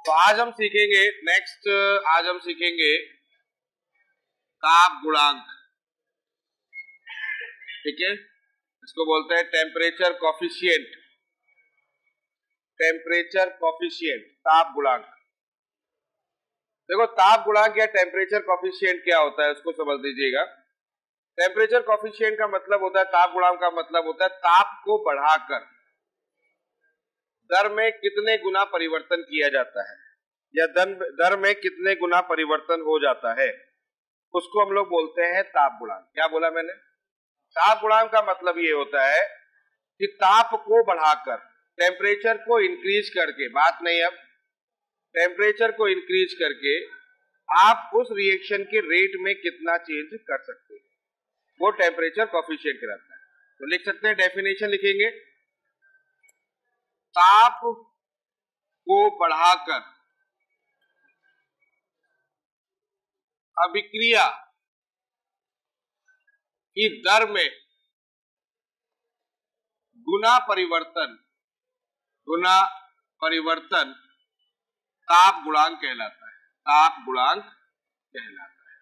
तो आज हम सीखेंगे आज हम सीखेंगे ताप गुणांक। ठीक है, इसको बोलते हैं टेम्परेचर कॉफिशिएंट। टेम्परेचर कॉफिशिएंट, ताप गुणांक। देखो ताप गुणांक या टेम्परेचर कॉफिशिएंट क्या होता है उसको समझ लीजिएगा। टेम्परेचर कॉफिशिएंट का मतलब होता है, ताप गुणांक का मतलब होता है ताप को बढ़ाकर दर में कितने गुना परिवर्तन किया जाता है या दर में कितने गुना परिवर्तन हो जाता है, उसको हम लोग बोलते हैं ताप गुणांक। क्या बोला मैंने? ताप गुणांक का मतलब ये होता है कि ताप को बढ़ाकर, टेम्परेचर को इंक्रीज करके, बात नहीं अब, टेम्परेचर को इंक्रीज करके आप उस रिएक्शन के रेट में कितना चेंज कर सकते हैं, वो टेम्परेचर कॉफिशिएंट कहलाता है। तो लिख सकते हैं, डेफिनेशन लिखेंगे, ताप को बढ़ाकर अभिक्रिया की दर में गुना परिवर्तन ताप गुणांक कहलाता है। ताप गुणांक कहलाता है।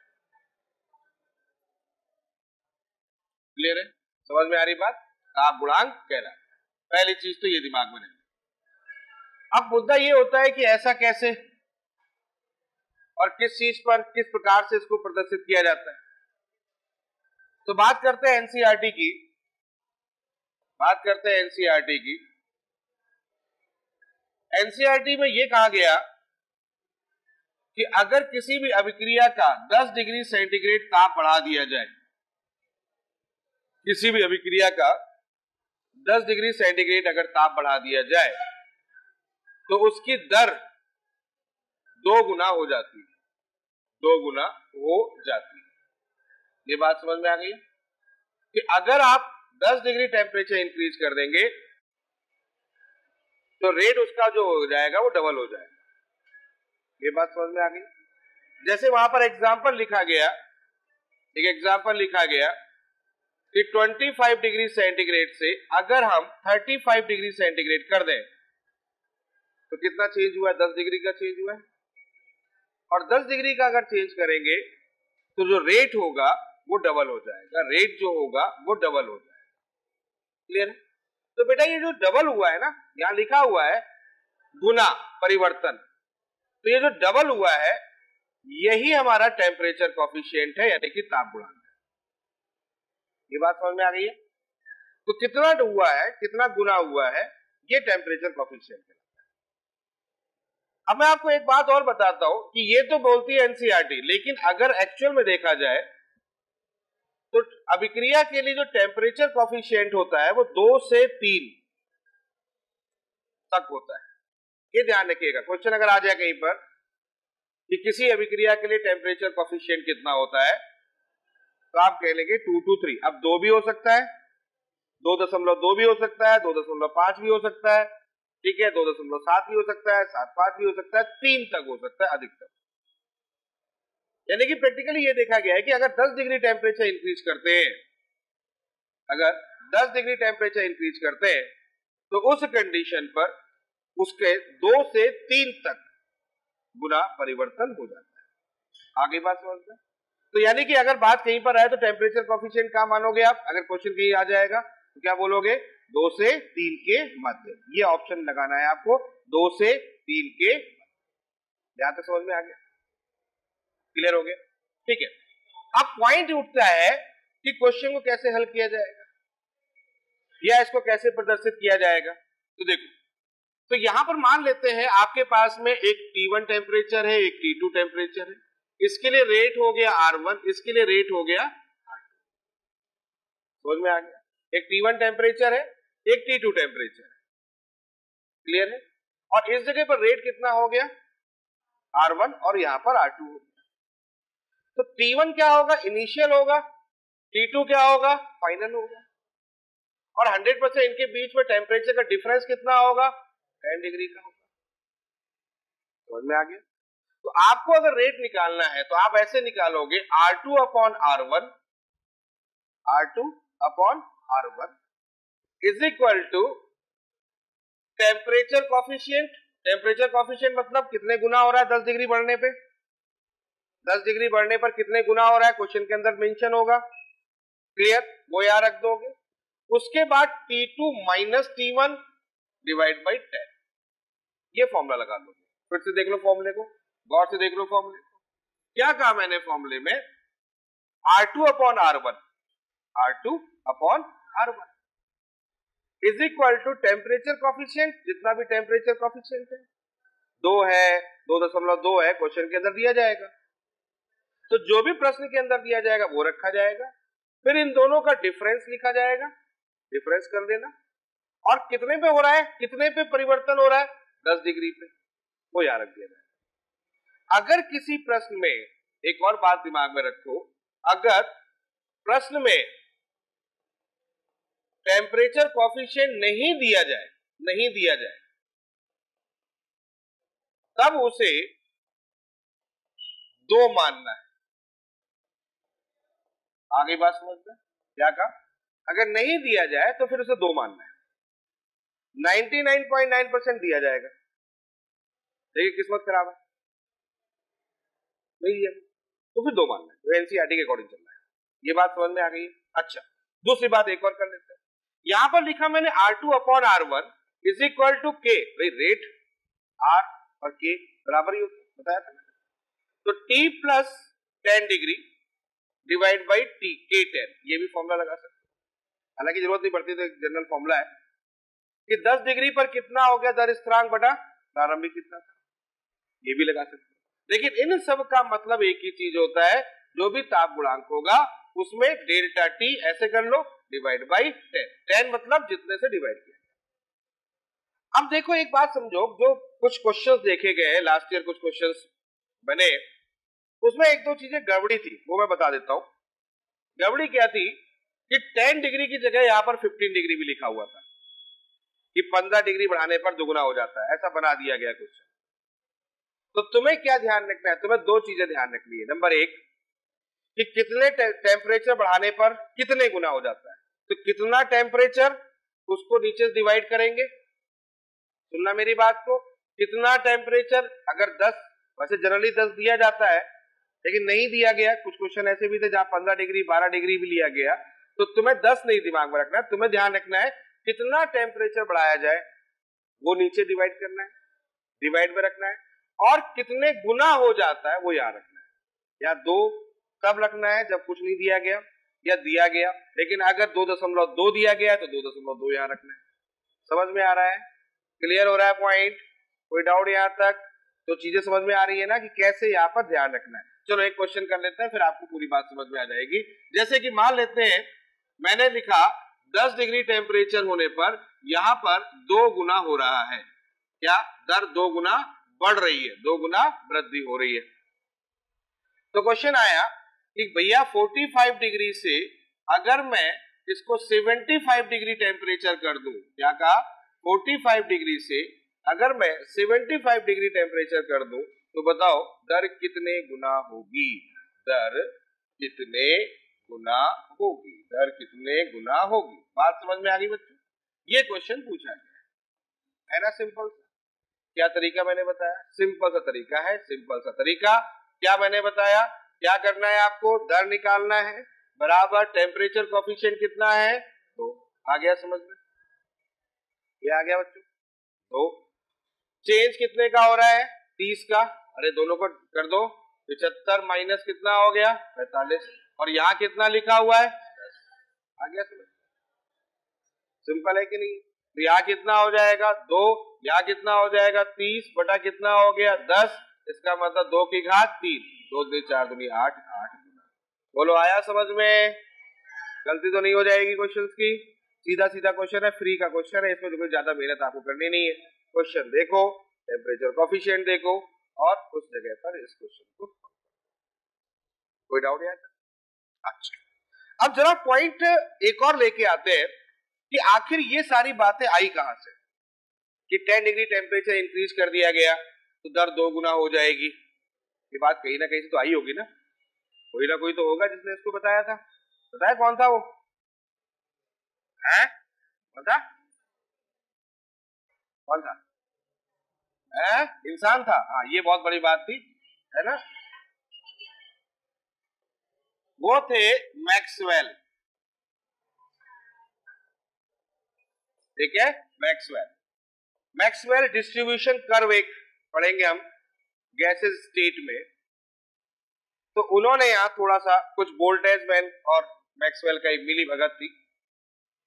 क्लियर है? समझ में आ रही बात? ताप गुणांक कहलाता है। पहली चीज तो ये दिमाग में रहे। अब मुद्दा ये होता है कि ऐसा कैसे और किस चीज पर, किस प्रकार से इसको प्रदर्शित किया जाता है। तो बात करते हैं एनसीईआरटी की। एनसीईआरटी में यह कहा गया कि अगर किसी भी अभिक्रिया का 10 डिग्री सेंटीग्रेड ताप बढ़ा दिया जाए, किसी भी अभिक्रिया का 10 डिग्री सेंटीग्रेड अगर ताप बढ़ा दिया जाए तो उसकी दर 2 गुना हो जाती है। 2 गुना हो जाती है। ये बात समझ में आ गई कि अगर आप 10 डिग्री टेम्परेचर इंक्रीज कर देंगे तो रेट उसका जो हो जाएगा वो डबल हो जाएगा। ये बात समझ में आ गई? जैसे वहां पर एग्जाम्पल लिखा गया कि 25 डिग्री सेंटीग्रेड से अगर हम 35 डिग्री सेंटीग्रेड कर दें तो कितना चेंज हुआ है? 10 डिग्री का चेंज हुआ है। और 10 डिग्री का अगर चेंज करेंगे तो जो रेट होगा वो डबल हो जाएगा। रेट जो होगा वो डबल हो जाएगा। क्लियर है? तो बेटा ये जो डबल हुआ है ना, यहां लिखा हुआ है गुना परिवर्तन, तो ये जो डबल हुआ है यही हमारा टेम्परेचर कॉफिशिएंट है, यानी कि ताप गुणांक है। ये बात समझ में आ गई है? तो कितना हुआ है, कितना गुना हुआ है, ये टेम्परेचर कॉफिशिएंट है। अब मैं आपको एक बात और बताता हूं कि ये तो बोलती है एनसीईआरटी, लेकिन अगर एक्चुअल में देखा जाए तो अभिक्रिया के लिए जो टेम्परेचर कॉफिशिएंट होता है वो 2 से 3 तक होता है। ये ध्यान रखिएगा। क्वेश्चन अगर आ जाए कहीं पर कि किसी अभिक्रिया के लिए टेम्परेचर कॉफिशिएंट कितना होता है, तो आप कह लेंगे 2 to 3। अब 2 भी हो सकता है, 2.2 भी हो सकता है, 2.5 भी हो सकता है, ठीक है, 2.7 भी हो सकता है, 7.5 भी हो सकता है, 3 तक हो सकता है अधिकतम। यानी कि प्रैक्टिकली ये देखा गया है कि अगर 10 डिग्री टेम्परेचर इंक्रीज करते हैं, अगर 10 डिग्री टेम्परेचर इंक्रीज करते हैं तो उस कंडीशन पर उसके 2 से 3 तक गुना परिवर्तन हो जाता है। आगे बात समझ में? तो यानी कि अगर बात कहीं पर आए तो टेम्परेचर कॉफिशिएंट क्या मानोगे आप? अगर क्वेश्चन कहीं आ जाएगा तो क्या बोलोगे? 2 से 3 के मध्य। ये ऑप्शन लगाना है आपको, 2 से 3 के मध्य। यहां तक समझ में आ गया? क्लियर हो गया? ठीक है। अब पॉइंट उठता है कि क्वेश्चन को कैसे हल किया जाएगा या इसको कैसे प्रदर्शित किया जाएगा। तो देखो, तो यहां पर मान लेते हैं आपके पास में एक T1 टेम्परेचर है, एक T2 टेम्परेचर है। इसके लिए रेट हो गया R1, इसके लिए रेट हो गया R2। समझ में आ गया? एक T1 टेम्परेचर है, एक T2 टेम्परेचर है। क्लियर है? और इस जगह पर रेट कितना हो गया? R1, और यहां पर R2 हो गया। तो T1 क्या होगा? इनिशियल होगा। T2 क्या होगा? फाइनल होगा। और 100% इनके बीच में टेम्परेचर का डिफरेंस कितना होगा? 10 डिग्री का होगा। समझ में आ गया? तो आपको अगर रेट निकालना है तो आप ऐसे निकालोगे, R2 upon R1 is equal to temperature coefficient. Temperature coefficient मतलब कितने गुना हो रहा है 10 डिग्री बढ़ने पे, 10 डिग्री बढ़ने पर कितने गुना हो रहा है क्वेश्चन के अंदर मेंशन होगा। क्लियर, वो याद रख दोगे। उसके बाद T2 minus T1 divide by 10, ये फॉर्मूला लगा दो। फिर से देख लो फॉर्मूले को, गौर से देख लो फॉर्मूले को। क्या कहा मैंने फॉर्मूले में, R2 upon R1, R2 upon R1 is equal to temperature coefficient, जितना भी टेम्परेचर कॉफिशिएंट है 2 है, 2.2 है, क्वेश्चन के अंदर दिया जाएगा। तो जो भी प्रश्न के अंदर दिया जाएगा वो रखा जाएगा, फिर इन दोनों का डिफरेंस लिखा जाएगा, डिफरेंस कर देना, और कितने पे हो रहा है, कितने पे परिवर्तन हो रहा है 10 डिग्री पे, वो याद रख दिया जाएगा। अगर किसी प्रश्न में, एक और बात दिमाग में रखो, अगर प्रश्न में टेम्परेचर कॉफिशिएंट नहीं दिया जाए तब उसे 2 मानना है। आगे बात समझना, क्या कहा, अगर नहीं दिया जाए तो फिर उसे 2 मानना है। 99.9% दिया जाएगा, देखिए किस्मत खराब है, नहीं दिया तो फिर 2 मानना है, तो एनसीईआरटी के अकॉर्डिंग चलना है। ये बात समझ में आ गई। अच्छा, दूसरी बात एक और कर लेते हैं। यहां पर लिखा मैंने R2 upon R1 is equal to के, भाई रेट R और के बराबर ही होता है, बताया था। तो T plus 10 degree divide by T K10, ये भी फॉर्मूला लगा सकते हैं, हालांकि जरूरत नहीं पड़ती, तो एक जनरल फॉर्मूला है कि 10 डिग्री पर कितना हो गया दर स्थिरांक बटा प्रारंभिक कितना था, ये भी लगा सकते हैं। लेकिन इन सब का मतलब एक ही चीज होता है, जो भी ताप गुणांक होगा उसमें डेल्टा T ऐसे कर लो डिवाइड बाई 10, 10 मतलब जितने से डिवाइड किया। अब देखो एक बात समझो, जो कुछ क्वेश्चंस देखे गए लास्ट ईयर, कुछ क्वेश्चंस बने, उसमें एक दो चीजें गड़बड़ी थी, वो मैं बता देता हूं। गड़बड़ी क्या थी कि 10 डिग्री की जगह यहां पर 15 डिग्री भी लिखा हुआ था, कि 15 डिग्री बढ़ाने पर दुगुना हो जाता है, ऐसा बना दिया गया क्वेश्चन। तो तुम्हें क्या ध्यान रखना है, तुम्हें 2 चीजें ध्यान रखनी है। नंबर 1 कि कितने टेम्परेचर बढ़ाने पर कितने गुना हो जाता है, तो कितना टेम्परेचर उसको नीचे डिवाइड करेंगे, सुनना मेरी बात को, कितना टेम्परेचर, अगर 10, वैसे जनरली 10 दिया जाता है, लेकिन नहीं दिया गया, कुछ क्वेश्चन ऐसे भी थे जहां 15 डिग्री 12 डिग्री भी लिया गया, तो तुम्हें 10 नहीं दिमाग में रखना है, तुम्हें ध्यान रखना है कितना टेम्परेचर बढ़ाया जाए वो नीचे डिवाइड करना है, डिवाइड में रखना है, और कितने गुना हो जाता है वो याद रखना है, या 2 तब रखना है जब कुछ नहीं दिया गया या दिया गया, लेकिन अगर 2.2 दिया गया है तो 2.2 यहां रखना है। समझ में आ रहा है, क्लियर हो रहा है पॉइंट, कोई डाउट यहां तक, तो चीजें समझ में आ रही है ना कि कैसे यहां पर ध्यान रखना है। चलो एक क्वेश्चन कर लेते हैं, फिर आपको पूरी बात समझ में आ जाएगी। जैसे कि मान लेते हैं मैंने लिखा 10 डिग्री टेम्परेचर होने पर यहां पर 2 गुना हो रहा है, क्या दर 2 गुना बढ़ रही है, 2 गुना वृद्धि हो रही है। तो क्वेश्चन आया कि भैया 45 डिग्री से अगर मैं इसको 75 डिग्री टेम्परेचर कर दूं, क्या कहा, 45 डिग्री से अगर मैं 75 डिग्री टेम्परेचर कर दूं तो बताओ दर कितने गुना होगी, दर कितने गुना होगी, दर कितने गुना होगी। बात समझ में आ गई बच्चों, ये क्वेश्चन पूछा गया है ना, सिंपल। क्या तरीका मैंने बताया, सिंपल सा तरीका है, सिंपल सा तरीका। क्या मैंने बताया, क्या करना है आपको, दर निकालना है बराबर टेम्परेचर कोफिशिएंट कितना है, तो आ गया समझ में, ये आ गया बच्चों। तो चेंज कितने का हो रहा है, 30 का, अरे दोनों को कर दो, 75 माइनस कितना हो गया 45, और यहां कितना लिखा हुआ है 10, आ गया समझ, सिंपल है कि नहीं। तो यहाँ कितना हो जाएगा 2, यहाँ कितना हो जाएगा 30 बटा कितना हो गया 10, इसका मतलब 2 की घात 3, 2 दूनी 4 दूनी 8, 8 गुना। बोलो आया समझ में, गलती तो नहीं हो जाएगी क्वेश्चंस की, सीधा सीधा क्वेश्चन है, फ्री का क्वेश्चन है, इसमें कोई ज्यादा मेहनत आपको करनी नहीं है। क्वेश्चन देखो, टेम्परेचर कोफिशिएंट देखो, और उस जगह पर इस क्वेश्चन को, कोई डाउट है? अच्छा, अब जरा पॉइंट एक और लेके आते हैं कि आखिर ये सारी बातें आई कहां से, कि 10 डिग्री टेम्परेचर इंक्रीज कर दिया गया तो दर 2 गुना हो जाएगी, ये बात कहीं ना कहीं से तो आई होगी ना, कोई ना कोई तो होगा जिसने इसको बताया था, बताया कौन था वो है, कौन था, है? इंसान था। हाँ, ये बहुत बड़ी बात थी, है ना। वो थे मैक्सवेल, ठीक है, मैक्सवेल। मैक्सवेल डिस्ट्रीब्यूशन कर्व एक पढ़ेंगे हम गैसेस स्टेट में। तो उन्होंने यहाँ थोड़ा सा कुछ बोल्टेजमैन और मैक्सवेल का एक मिली भगत थी,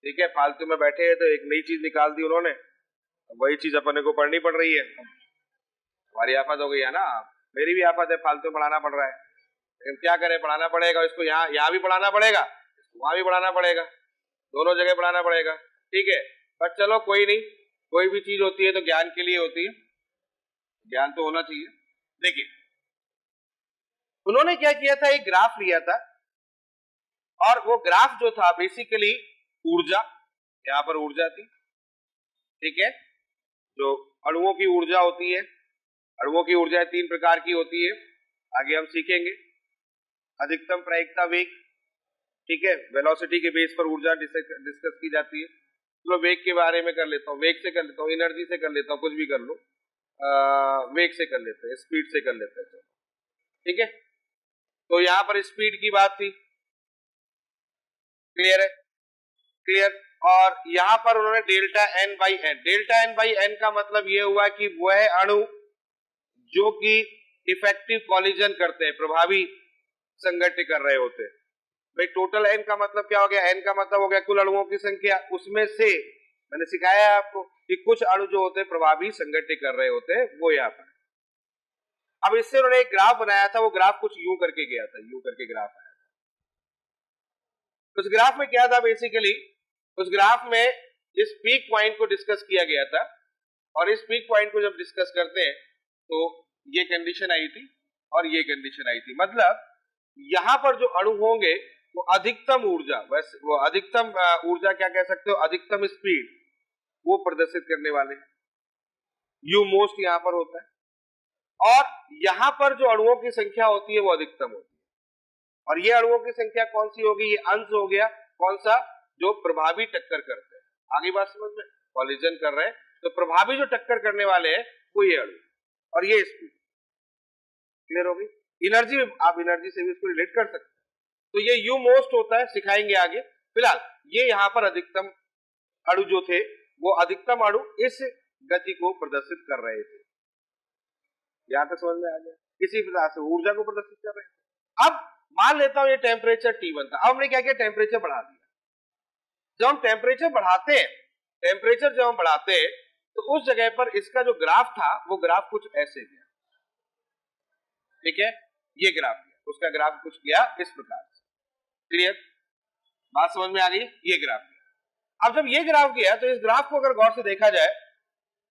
ठीक है, फालतू में बैठे हैं तो एक नई चीज निकाल दी उन्होंने, वही चीज अपने को पढ़नी पड़ रही है। हमारी आफत हो गई है ना, मेरी भी आफत है, फालतू पढ़ाना पड़ रहा है, लेकिन क्या करें, पढ़ाना पड़ेगा। इसको यहाँ भी पढ़ाना पड़ेगा, वहां भी पढ़ाना पड़ेगा, दोनों जगह पढ़ाना पड़ेगा, ठीक है। पर चलो कोई नहीं, कोई भी चीज होती है तो ज्ञान के लिए होती है, ज्ञान तो होना चाहिए। देखिए उन्होंने क्या किया था, एक ग्राफ लिया था, और वो ग्राफ जो था बेसिकली ऊर्जा, यहां पर ऊर्जा थी, ठीक है, जो अणुओं की ऊर्जा होती है। अणुओं की ऊर्जा 3 प्रकार की होती है, आगे हम सीखेंगे। अधिकतम प्रायिकता वेग, ठीक है, वेलोसिटी के बेस पर ऊर्जा डिस्कस की जाती है। चलो वेग के बारे में कर लेता हूँ, वेग से कर लेता हूँ, एनर्जी से कर लेता हूँ, कुछ भी कर लो, वेग से कर लेते हैं, स्पीड से कर लेते हैं, ठीक है। तो यहां पर स्पीड की बात थी, क्लियर है, क्लियर। और यहां पर उन्होंने delta N by N, delta N by N का मतलब यह हुआ कि वह अणु जो कि इफेक्टिव कॉलिजन करते हैं, प्रभावी संघट्य कर रहे होते हैं। भाई टोटल एन का मतलब क्या हो गया, एन का मतलब हो गया कुल अणुओं की संख्या, उसमें से मैंने सिखाया है आपको कि कुछ अणु जो होते हैं प्रभावी संघट्य कर रहे होते हैं, वो यहाँ पर। अब इससे उन्होंने एक ग्राफ बनाया था, वो ग्राफ कुछ यूं करके गया था, यूं करके ग्राफ आया था। उस ग्राफ में क्या था, बेसिकली उस ग्राफ में इस पीक पॉइंट को डिस्कस किया गया था, और इस पीक पॉइंट को जब डिस्कस करते हैं तो ये कंडीशन आई थी और ये कंडीशन आई थी, मतलब यहां पर जो अणु होंगे वो अधिकतम ऊर्जा, वैसे वो अधिकतम ऊर्जा क्या कह सकते हो, अधिकतम स्पीड वो प्रदर्शित करने वाले, यू मोस्ट यहां पर होता है। और यहां पर जो अणुओं की संख्या होती है वो अधिकतम होती है, और ये अणुओं की संख्या कौन सी होगी, ये अंश हो गया, कौन सा, जो प्रभावी टक्कर करते हैं। आगे बात समझ में, कॉलिजन कर रहे हैं तो प्रभावी जो टक्कर करने वाले हैं वो ये अणु, और ये स्पीड, क्लियर होगी। एनर्जी में आप एनर्जी से भी इसको रिलेट कर सकते हैं, तो ये यू मोस्ट होता है, सिखाएंगे आगे। फिलहाल ये यहां पर अधिकतम अणु जो थे वो अधिकतम अणु इस गति को प्रदर्शित कर रहे थे, यहां तक समझ में आ गया। इसी प्रकार से ऊर्जा को प्रदर्शित कर रहे थे। अब मान लेता हूं ये टेम्परेचर T1 था, अब हमने क्या किया, टेम्परेचर बढ़ा दिया। जब हम टेम्परेचर बढ़ाते हैं, टेम्परेचर जब हम बढ़ाते हैं तो उस जगह पर इसका जो ग्राफ था वो ग्राफ कुछ ऐसे गया, ठीक है, ये ग्राफ गया, उसका ग्राफ कुछ गया इस प्रकार से, क्लियर, बात समझ में आ गई, ये ग्राफ गया। अब जब ये ग्राफ गया तो इस ग्राफ को अगर गौर से देखा जाए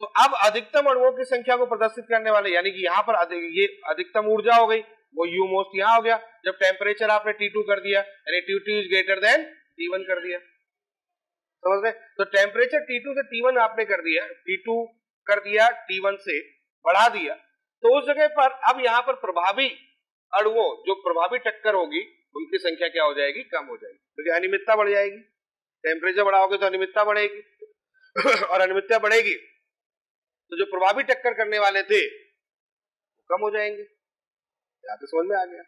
तो अब अधिकतम अणुओं की संख्या को प्रदर्शित करने वाले, यानी कि यहां पर ये अधिकतम ऊर्जा हो गई, वो यू मोस्ट यहां हो गया। जब टेम्परेचर आपने T2 कर दिया, यानी T2 is greater than T1 कर दिया, समझ में। तो टेम्परेचर T2 से T1 आपने कर दिया, T2 कर दिया, T1 से बढ़ा दिया, तो उस जगह पर अब यहां पर प्रभावी अणुओं जो प्रभावी टक्कर होगी उनकी संख्या क्या हो जाएगी, कम हो जाएगी, क्योंकि अनियमितता बढ़ जाएगी। टेम्परेचर बढ़ाओगे तो अनियमितता बढ़ेगी और अनियमितता बढ़ेगी तो जो प्रभावी टक्कर करने वाले थे वो कम हो जाएंगे। यहां तो समझ में आ गया,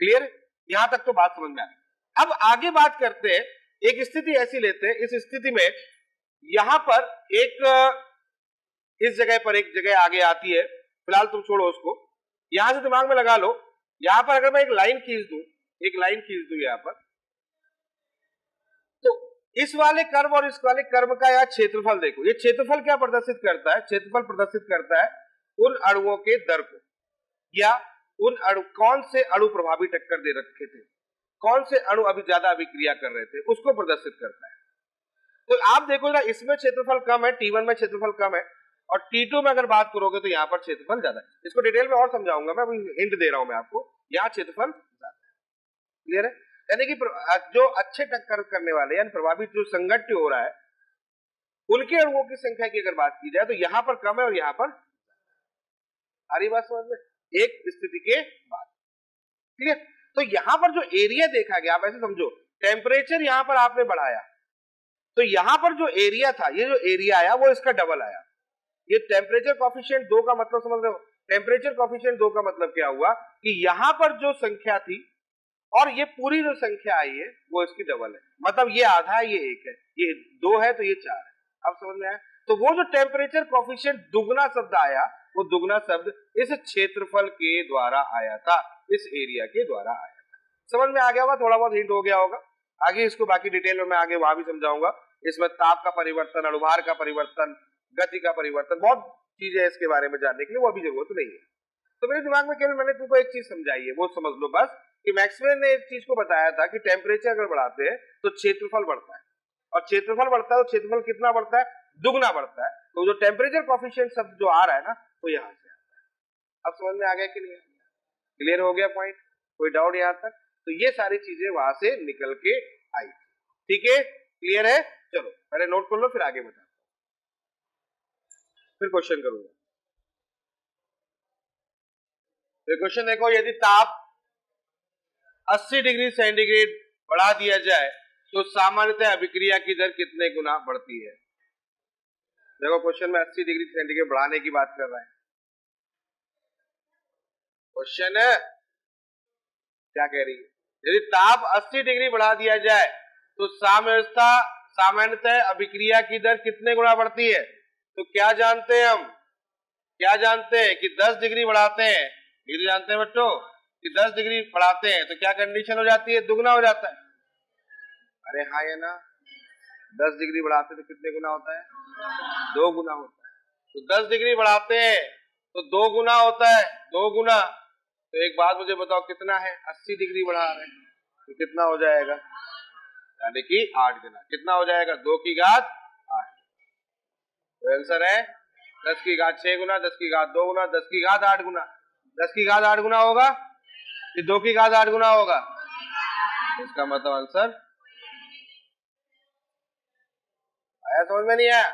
क्लियर, यहां तक तो बात समझ में आ गई। अब आगे बात करते हैं, एक स्थिति ऐसी लेते हैं, इस स्थिति में यहां पर एक इस जगह पर एक जगह आगे आती है, फिलहाल तुम छोड़ो उसको, यहां से दिमाग में लगा लो, यहां पर अगर मैं एक लाइन खींच दूं, एक लाइन खींच दूं यहां पर, तो इस वाले कर्व और इस वाले कर्व का यहां क्षेत्रफल देखो, ये क्षेत्रफल क्या प्रदर्शित करता है, क्षेत्रफल प्रदर्शित करता है उन अणुओं के दर को, या उन अणु, कौन से अणु प्रभावी टक्कर दे रखे थे, कौन से अणु अभी ज्यादा अभिक्रिया कर रहे थे, उसको प्रदर्शित करता है। तो आप देखो ना, इसमें क्षेत्रफल कम है, T1 में क्षेत्रफल कम है, और T2 में अगर बात करोगे तो यहां पर क्षेत्रफल ज्यादा है। इसको डिटेल में और समझाऊंगा मैं, अभी हिंट दे रहा हूं मैं आपको, यहां क्षेत्रफल ज्यादा है, क्लियर है। यानी कि जो अच्छे टक्कर करने वाले, यानी प्रभावित जो संघट्य हो रहा है, उनके अणुओं की संख्या की अगर बात की जाए तो यहां पर कम है और यहां पर, आ रही बात समझ में, एक स्थिति के बाद, क्लियर। तो यहां पर जो एरिया देखा गया, आप ऐसे समझो, टेम्परेचर यहां पर आपने बढ़ाया तो यहां पर जो एरिया था, ये जो एरिया आया वो इसका डबल आया, ये टेम्परेचर कॉफिशिएंट 2 का मतलब समझ रहे हो? टेम्परेचर कॉफिशिएंट 2 का मतलब क्या हुआ कि यहां पर जो संख्या थी और ये पूरी जो संख्या आई है वो इसकी डबल है, मतलब ये आधा है, ये 1 है, ये 2 है तो ये 4 है। अब समझ में आया? तो वो जो टेम्परेचर कॉफिशिएंट दुगना शब्द आया, वो दुगना शब्द इस क्षेत्रफल के द्वारा आया था, इस एरिया के द्वारा आया था। समझ में आ गया होगा, थोड़ा बहुत हिंट हो गया होगा। आगे इसको बाकी डिटेल में मैं आगे वहां भी समझाऊंगा। इसमें ताप का परिवर्तन, अणुभार का परिवर्तन, गति का परिवर्तन, बहुत चीजें इसके बारे में जानने के लिए, वो अभी जरूरत नहीं है। तो मेरे दिमाग में केवल मैंने तुमको एक चीज समझाई है, वो समझ लो बस कि मैक्सवेल ने एक चीज को बताया था कि टेम्परेचर अगर बढ़ाते हैं तो क्षेत्रफल बढ़ता है, और क्षेत्रफल बढ़ता है तो क्षेत्रफल कितना बढ़ता है? दुगना बढ़ता है। तो जो टेम्परेचर कॉफिशिएंट शब्द जो आ रहा है ना, वो यहां से आता है। अब समझ में आ गया कि नहीं? क्लियर हो गया पॉइंट? कोई डाउट यहां तक? तो ये सारी चीजें वहां से निकल के आई। ठीक है, क्लियर है? चलो पहले नोट कर लो, फिर आगे बताता हूं, फिर क्वेश्चन करूंगा। तो क्वेश्चन देखो, यदि ताप 80 डिग्री सेंटीग्रेड बढ़ा दिया जाए तो सामान्यतः अभिक्रिया की दर कितने गुना बढ़ती है? देखो क्वेश्चन में 80 डिग्री सेंटीग्रेड बढ़ाने की बात कर रहा है। क्वेश्चन क्या कह रही है? यदि ताप 80 डिग्री बढ़ा दिया जाए तो सामान्यतः अभिक्रिया की दर कितने गुना बढ़ती है? तो क्या जानते हैं हम? क्या जानते हैं कि 10 डिग्री बढ़ाते हैं, ये तो जानते हैं बच्चों कि 10 डिग्री बढ़ाते हैं तो क्या कंडीशन हो जाती है? दुगना हो जाता है। अरे हाँ या ना? 10 डिग्री बढ़ाते तो कितने गुना होता है? 2 गुना होता है। तो 10 डिग्री बढ़ाते हैं तो 2 गुना होता है, 2 गुना। तो एक बात मुझे बताओ, कितना है? 80 डिग्री बढ़ा रहे हैं तो कितना हो जाएगा? यानी कि 8 गुना। कितना हो जाएगा? 2 की घात 8। तो आंसर है 10 की घात 6 गुना, 10 की घात 2 गुना, 10 की घात 8 गुना। 10 की घात 8 गुना होगा कि 2 की घात 8 गुना होगा? इसका मतलब आंसर आया? समझ में नहीं आया?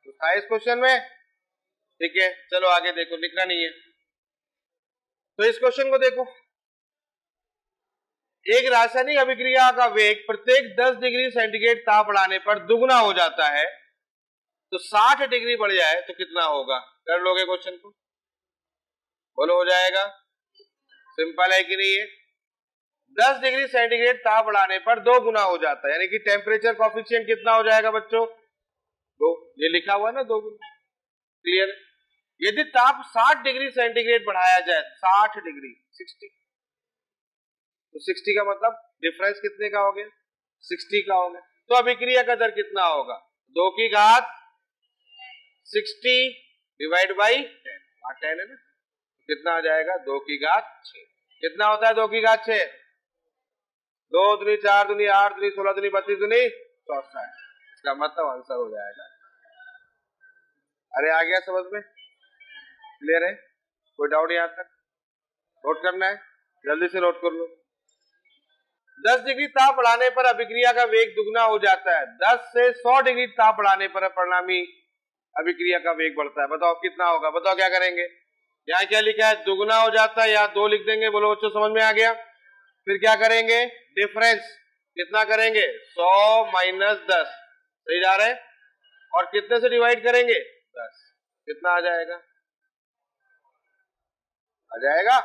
तो था इस क्वेश्चन में। ठीक है, चलो आगे देखो, लिखना नहीं है। तो इस क्वेश्चन को देखो, एक रासायनिक अभिक्रिया का वेग प्रत्येक 10 डिग्री सेंटीग्रेड ताप बढ़ाने पर दुगना हो जाता है, तो 60 डिग्री बढ़ जाए तो कितना होगा? कर लोगे क्वेश्चन को? बोलो, हो जाएगा? सिंपल है कि नहीं है? 10 डिग्री सेंटीग्रेड ताप बढ़ाने पर 2 गुना हो जाता है, यानी कि टेम्परेचर कॉफिशिएंट कितना हो जाएगा बच्चों? 2। ये लिखा हुआ है ना, 2 गुना। क्लियर? यदि ताप 60 डिग्री सेंटीग्रेड बढ़ाया जाए, 60 डिग्री 60, तो 60 का मतलब डिफरेंस कितने का हो गया? 60 का हो गया। तो अभिक्रिया का दर कितना होगा? 2 की घात 60 डिवाइड बाई 10, वहां 10 है ना, कितना आ जाएगा? 2 की घात 6। कितना होता है 2 की घात 6? 2 दूनी 4 दूनी 8 दूनी 16 दूनी 32 दूनी 64। इसका मतलब आंसर हो जाएगा। अरे आ गया समझ में? क्लियर है? कोई डाउट यहां तक? नोट करना है, जल्दी से नोट कर लो। 10 डिग्री ताप बढ़ाने पर अभिक्रिया का वेग दुगना हो जाता है। 10 से 100 डिग्री ताप बढ़ाने पर परिणामी अभिक्रिया का वेग बढ़ता है। बताओ कितना होगा? बताओ क्या करेंगे? यहाँ क्या लिखा है? दुगना हो जाता है, यहाँ 2 लिख देंगे। बोलो बच्चों, समझ में आ गया? फिर क्या करेंगे? डिफरेंस कितना करेंगे? 100 माइनस 10, सही जा रहे हैं? और कितने से डिवाइड करेंगे? 10। कितना आ जाएगा? आ जाएगा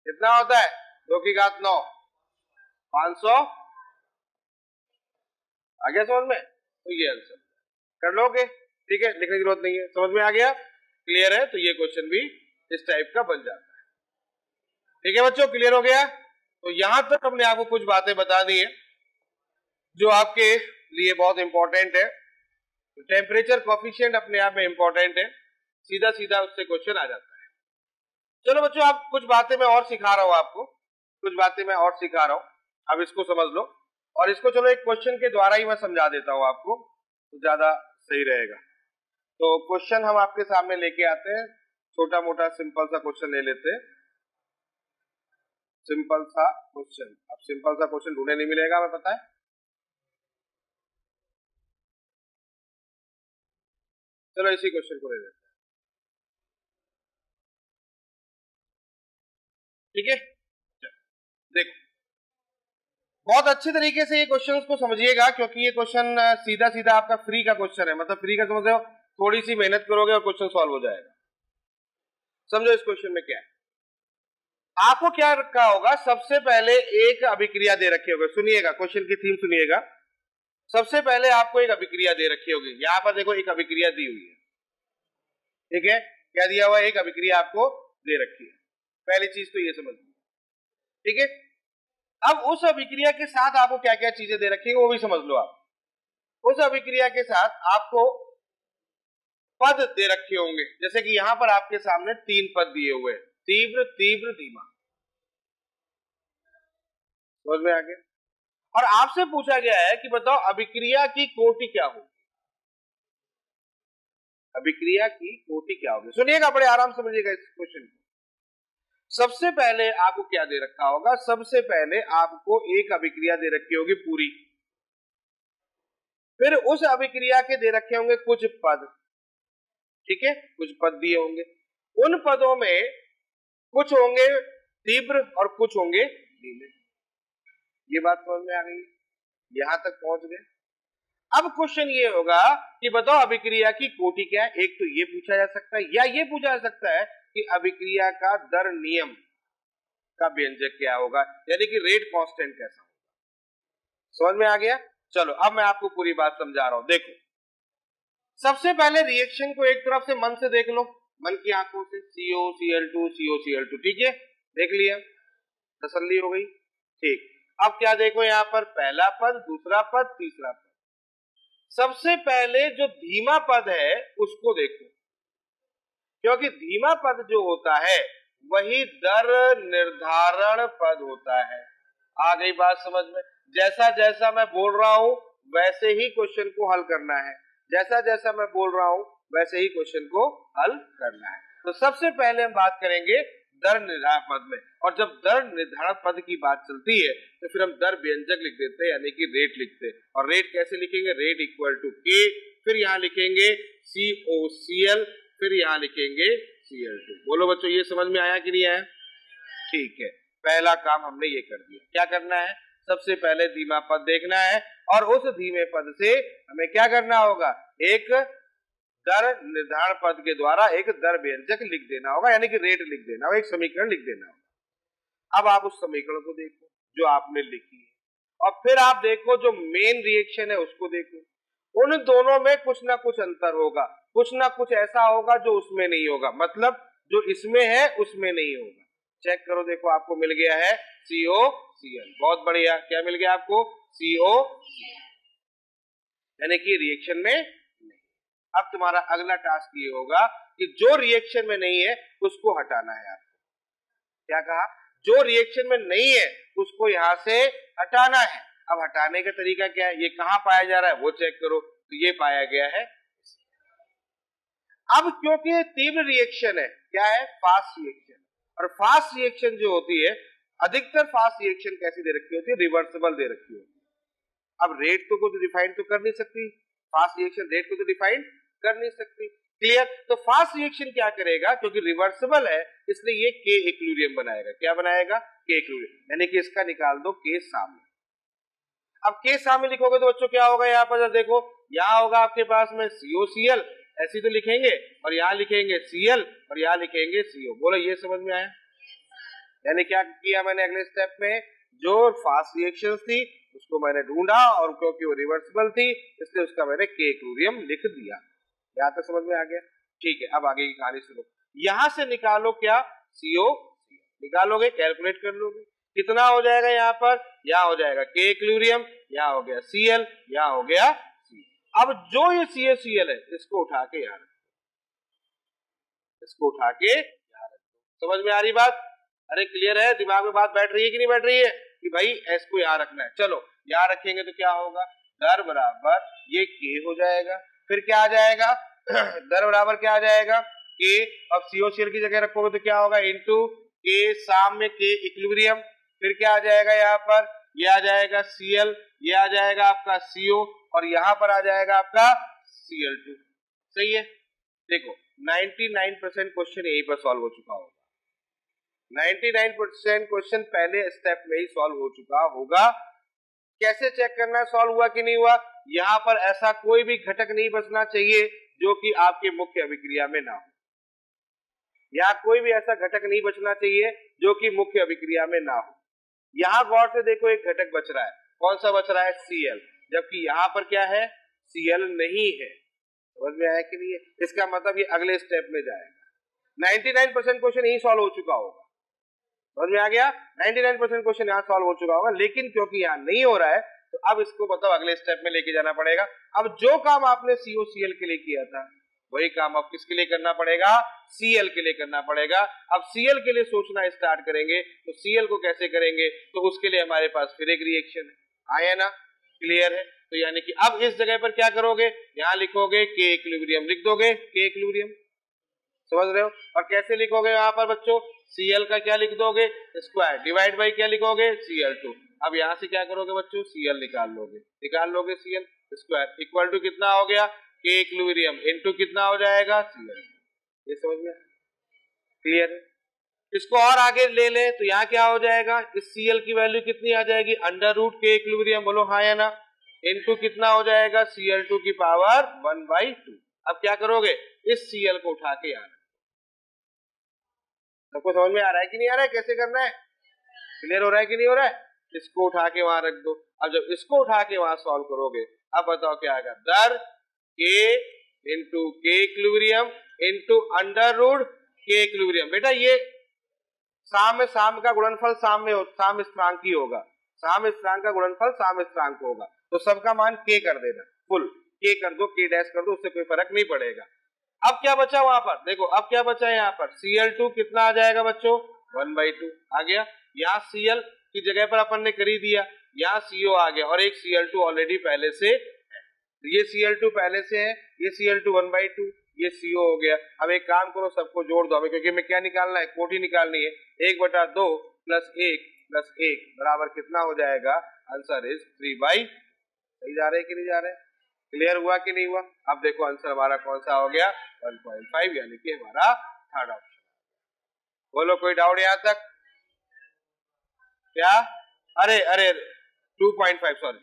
कितना होता है? 2 की घात 9, 500। आ गया समझ में? तो ये आंसर कर लोगे। ठीक है, लिखने की जरूरत नहीं है। समझ में आ गया? क्लियर है? तो ये क्वेश्चन भी इस टाइप का बन जाता है। ठीक है बच्चों, क्लियर हो गया? तो यहां तक हमने आपको कुछ बातें बता दी है जो आपके लिए बहुत इंपॉर्टेंट है। टेम्परेचर कॉफिशिएंट अपने आप में इंपॉर्टेंट है, सीधा सीधा उससे क्वेश्चन आ जाता है। चलो बच्चों, आप कुछ बातें मैं और सिखा रहा हूं आपको, कुछ बातें मैं और सिखा रहा हूं, अब इसको समझ लो। और इसको चलो एक क्वेश्चन के द्वारा ही मैं समझा देता हूं आपको, तो ज्यादा सही रहेगा। तो क्वेश्चन हम आपके सामने लेके आते हैं, छोटा मोटा सिंपल सा क्वेश्चन ले लेते हैं। सिंपल सा क्वेश्चन, अब सिंपल सा क्वेश्चन ढूंढने नहीं मिलेगा, हमें पता है। चलो इसी क्वेश्चन को ले लेते हैं। ठीक है, देखो बहुत अच्छे तरीके से ये क्वेश्चन को समझिएगा, क्योंकि ये क्वेश्चन सीधा सीधा आपका फ्री का क्वेश्चन है। मतलब फ्री का समझ रहे हो? थोड़ी सी मेहनत करोगे और क्वेश्चन सॉल्व हो जाएगा। समझो इस क्वेश्चन में क्या है। आपको क्या रखा होगा, सबसे पहले एक अभिक्रिया दे रखी होगी। सुनिएगा क्वेश्चन की थीम सुनिएगा। सबसे पहले आपको एक अभिक्रिया दे रखी होगी। यहां पर देखो एक अभिक्रिया दी हुई है, ठीक है, क्या दिया हुआ है, एक अभिक्रिया आपको दे रखी है। पहली चीज तो ये समझ लो, ठीक है। अब उस अभिक्रिया के साथ आपको क्या क्या चीजें दे रखी है वो भी समझ लो। आप उस अभिक्रिया के साथ आपको पद दे रखे होंगे, जैसे कि यहां पर आपके सामने 3 पद दिए हुए हैं, तीव्र, तीव्र, धीमा। समझ में आ गया। और आपसे पूछा गया है कि बताओ अभिक्रिया की कोटि क्या होगी। अभिक्रिया की कोटि क्या होगी, सुनिएगा, बड़े आराम से समझिएगा इस क्वेश्चन को। सबसे पहले आपको क्या दे रखा होगा, सबसे पहले आपको एक अभिक्रिया दे रखी होगी पूरी, फिर उस अभिक्रिया के दे रखे होंगे कुछ पद, ठीक है, कुछ पद दिए होंगे। उन पदों में कुछ होंगे तीव्र और कुछ होंगे धीमे। ये बात समझ में आ गई, यहां तक पहुंच गए। अब क्वेश्चन ये होगा कि बताओ अभिक्रिया की कोटि क्या है। एक तो ये पूछा जा सकता है, या ये पूछा जा सकता है कि अभिक्रिया का दर नियम का व्यंजक क्या होगा, यानी कि रेट कांस्टेंट कैसा होगा। समझ में आ गया। चलो अब मैं आपको पूरी बात समझा रहा हूं। देखो, सबसे पहले रिएक्शन को एक तरफ से मन से देख लो, मन की आंखों से, COCl2 COCl2, ठीक है, देख लिया, तसल्ली हो गई, ठीक। अब क्या देखो यहां पर, पहला पद, दूसरा पद, तीसरा पद। सबसे पहले जो धीमा पद है उसको देखो, क्योंकि धीमा पद जो होता है वही दर निर्धारण पद होता है। आ गई बात समझ में। जैसा जैसा मैं बोल रहा हूं वैसे ही क्वेश्चन को हल करना है, जैसा जैसा मैं बोल रहा हूं वैसे ही क्वेश्चन को हल करना है। तो सबसे पहले हम बात करेंगे दर निर्धारण पद में, और जब दर निर्धारण पद की बात चलती है तो फिर हम दर व्यंजक लिख देते हैं, यानी कि रेट लिखते हैं। और रेट कैसे लिखेंगे, रेट इक्वल टू के, फिर यहां लिखेंगे COCl, फिर यहां लिखेंगे Cl2। बोलो बच्चों, ये समझ में आया कि नहीं आया। ठीक है, पहला काम हमने ये कर दिया। क्या करना है, सबसे पहले धीमा पद देखना है, और उस धीमे पद से हमें क्या करना होगा, एक दर निर्धारण पद के द्वारा एक दर व्यंजक लिख देना होगा, यानी कि रेट लिख देना होगा, एक समीकरण लिख देना होगा। अब आप उस समीकरण को देखो जो आपने लिखी है, और फिर आप देखो जो मेन रिएक्शन है उसको देखो। उन दोनों में कुछ ना कुछ अंतर होगा, कुछ ना कुछ ऐसा होगा जो उसमें नहीं होगा, मतलब जो इसमें है उसमें नहीं होगा। चेक करो, देखो आपको मिल गया है COCl, बहुत बढ़िया। क्या मिल गया आपको, COCl, यानी कि रिएक्शन में नहीं। अब तुम्हारा अगला टास्क ये होगा कि जो रिएक्शन में नहीं है उसको हटाना है आपको। क्या कहा, जो रिएक्शन में नहीं है उसको यहां से हटाना है। अब हटाने का तरीका क्या है, ये कहां पाया जा रहा है वो चेक करो, तो ये पाया गया है। अब क्योंकि तीव्र रिएक्शन है, क्या है, फास्ट रिएक्शन, और फास्ट रिएक्शन जो होती है, अधिकतर फास्ट रिएक्शन कैसी दे रखी होती है, रिवर्सिबल दे रखी होती है। अब रेट को तो डिफाइन तो कर नहीं सकती, फास्ट रिएक्शन रेट को तो डिफाइन कर नहीं सकती, क्लियर। तो फास्ट रिएक्शन क्या करेगा, क्योंकि रिवर्सिबल है इसलिए ये के इक्विलिब्रियम बनाएगा। क्या बनाएगा, के इक्विलिब्रियम, यानी कि इसका निकाल दो के सामने। अब के सामने लिखोगे तो बच्चों क्या होगा, यहाँ पर देखो, यहाँ होगा आपके पास में COCl, ऐसी तो लिखेंगे, और यहाँ लिखेंगे Cl, और यहाँ लिखेंगे CO। बोलो ये समझ में आया। यानी क्या किया मैंने, अगले स्टेप में जो फास्ट रिएक्शंस थी उसको मैंने ढूंढा, और क्योंकि वो रिवर्सिबल थी इसलिए उसका मैंने के इक्विलिब्रियम लिख दिया। यहां तक समझ में आ गया, ठीक है। अब आगे की कहानी सुनो। यहां से निकालो क्या, CO निकालोगे, कैलकुलेट कर लोगे, कितना हो जाएगा, यहाँ हो जाएगा के इक्विलिब्रियम, यहाँ हो गया Cl, यहाँ हो गया C। अब जो ये COCl है इसको उठा के यहाँ रखो, इसको उठा के यहाँ रखो। समझ में आ रही बात, अरे क्लियर है, दिमाग में बात बैठ रही है कि नहीं बैठ रही है, कि भाई एस को यहाँ रखना है। चलो यहाँ रखेंगे तो क्या होगा, दर बराबर ये के हो जाएगा, फिर क्या आ जाएगा दर बराबर क्या आ जाएगा, के। अब COCl की जगह रखोगे तो क्या होगा, इनटू के सामने के इक्विलिब्रियम, फिर क्या आ जाएगा, यहाँ पर ये आ जाएगा Cl, ये आ जाएगा आपका CO, और यहाँ पर आ जाएगा आपका Cl2। सही है। देखो 99% क्वेश्चन यहीं पर सॉल्व हो चुका होगा, 99% क्वेश्चन पहले स्टेप में ही सॉल्व हो चुका होगा। कैसे चेक करना है सॉल्व हुआ कि नहीं हुआ, यहां पर ऐसा कोई भी घटक नहीं बचना चाहिए जो कि आपके मुख्य अभिक्रिया में ना हो। यहाँ कोई भी ऐसा घटक नहीं बचना चाहिए जो कि मुख्य अभिक्रिया में ना हो। यहाँ गौर से देखो एक घटक बच रहा है, कौन सा बच रहा है? Cl, जबकि यहाँ पर क्या है? Cl नहीं है। समझ में आया कि नहीं है? इसका मतलब ये अगले स्टेप में जाएगा। 99% क्वेश्चन यही सॉल्व हो चुका होगा। समझ में आ गया? 99% क्वेश्चन यहाँ सॉल्व हो चुका होगा, लेकिन क्योंकि यहाँ नहीं हो रहा है तो अब इसको मतलब अगले स्टेप में लेके जाना पड़ेगा। अब जो काम आपने COCl के लिए किया था वही काम अब किसके लिए करना पड़ेगा? Cl के लिए करना पड़ेगा। अब Cl के लिए सोचना स्टार्ट करेंगे तो Cl को कैसे करेंगे? तो उसके लिए हमारे पास फिर एक रिएक्शन है, आया ना? क्लियर है? तो यानी कि अब इस जगह पर क्या करोगे? यहाँ लिखोगे K इक्विलिब्रियम, लिख दोगे K इक्विलिब्रियम, समझ रहे हो? और कैसे लिखोगे यहाँ पर बच्चों? Cl का क्या लिख दोगे? स्क्वायर डिवाइड बाई क्या लिखोगे? Cl2। अब यहाँ से क्या करोगे बच्चों? Cl निकाल लोगे Cl स्क्वायर इक्वल टू कितना हो गया? K इक्विलिब्रियम इनटू कितना हो जाएगा? Cl। ये समझ में क्लियर है? इसको और आगे ले ले तो यहाँ क्या हो जाएगा? इस Cl की वैल्यू कितनी आ जाएगी? अंडर रूट K इक्विलिब्रियम, बोलो हाँ या ना? इनटू कितना हो जाएगा? Cl2 की पावर 1/2। अब क्या करोगे? इस Cl को उठा के आना। सबको समझ में आ रहा है कि नहीं आ रहा है? कैसे करना है? क्लियर हो रहा है कि नहीं हो रहा है? इसको उठा के वहां रख दो। अब जब इसको उठा के वहां सॉल्व करोगे, अब बताओ क्या आएगा? दर K into K equilibrium into under root K equilibrium. बेटा ये साम का गुणनफल साम स्थिरांक ही होगा। साम स्थिरांक का गुणनफल साम स्थिरांक होगा, तो सबका मान K कर देना, फुल K कर दो, K डैश कर दो, उससे कोई फर्क नहीं पड़ेगा। अब क्या बचा वहां पर? देखो अब क्या बचा है यहाँ पर? Cl2 कितना आ जाएगा बच्चों? 1/2 आ गया। यहाँ Cl की जगह पर अपन ने कर ही दिया, यहाँ CO आ गया और एक Cl2 ऑलरेडी पहले से है। ये Cl2 पहले से है, ये Cl2 1/2, ये CO हो गया। अब एक काम करो, सबको जोड़ दो हमें, क्योंकि हमें क्या निकालना है? कोटि निकालनी है। 1/2 प्लस 1 प्लस 1 बराबर कितना हो जाएगा? Answer is 3/। सही जा रहे कि नहीं जा रहे? क्लियर हुआ कि नहीं हुआ? अब देखो आंसर हमारा कौन सा हो गया? 1.5, यानी कि हमारा थर्ड ऑप्शन। बोलो कोई डाउट यहां तक? क्या? अरे अरे 2.5, सॉरी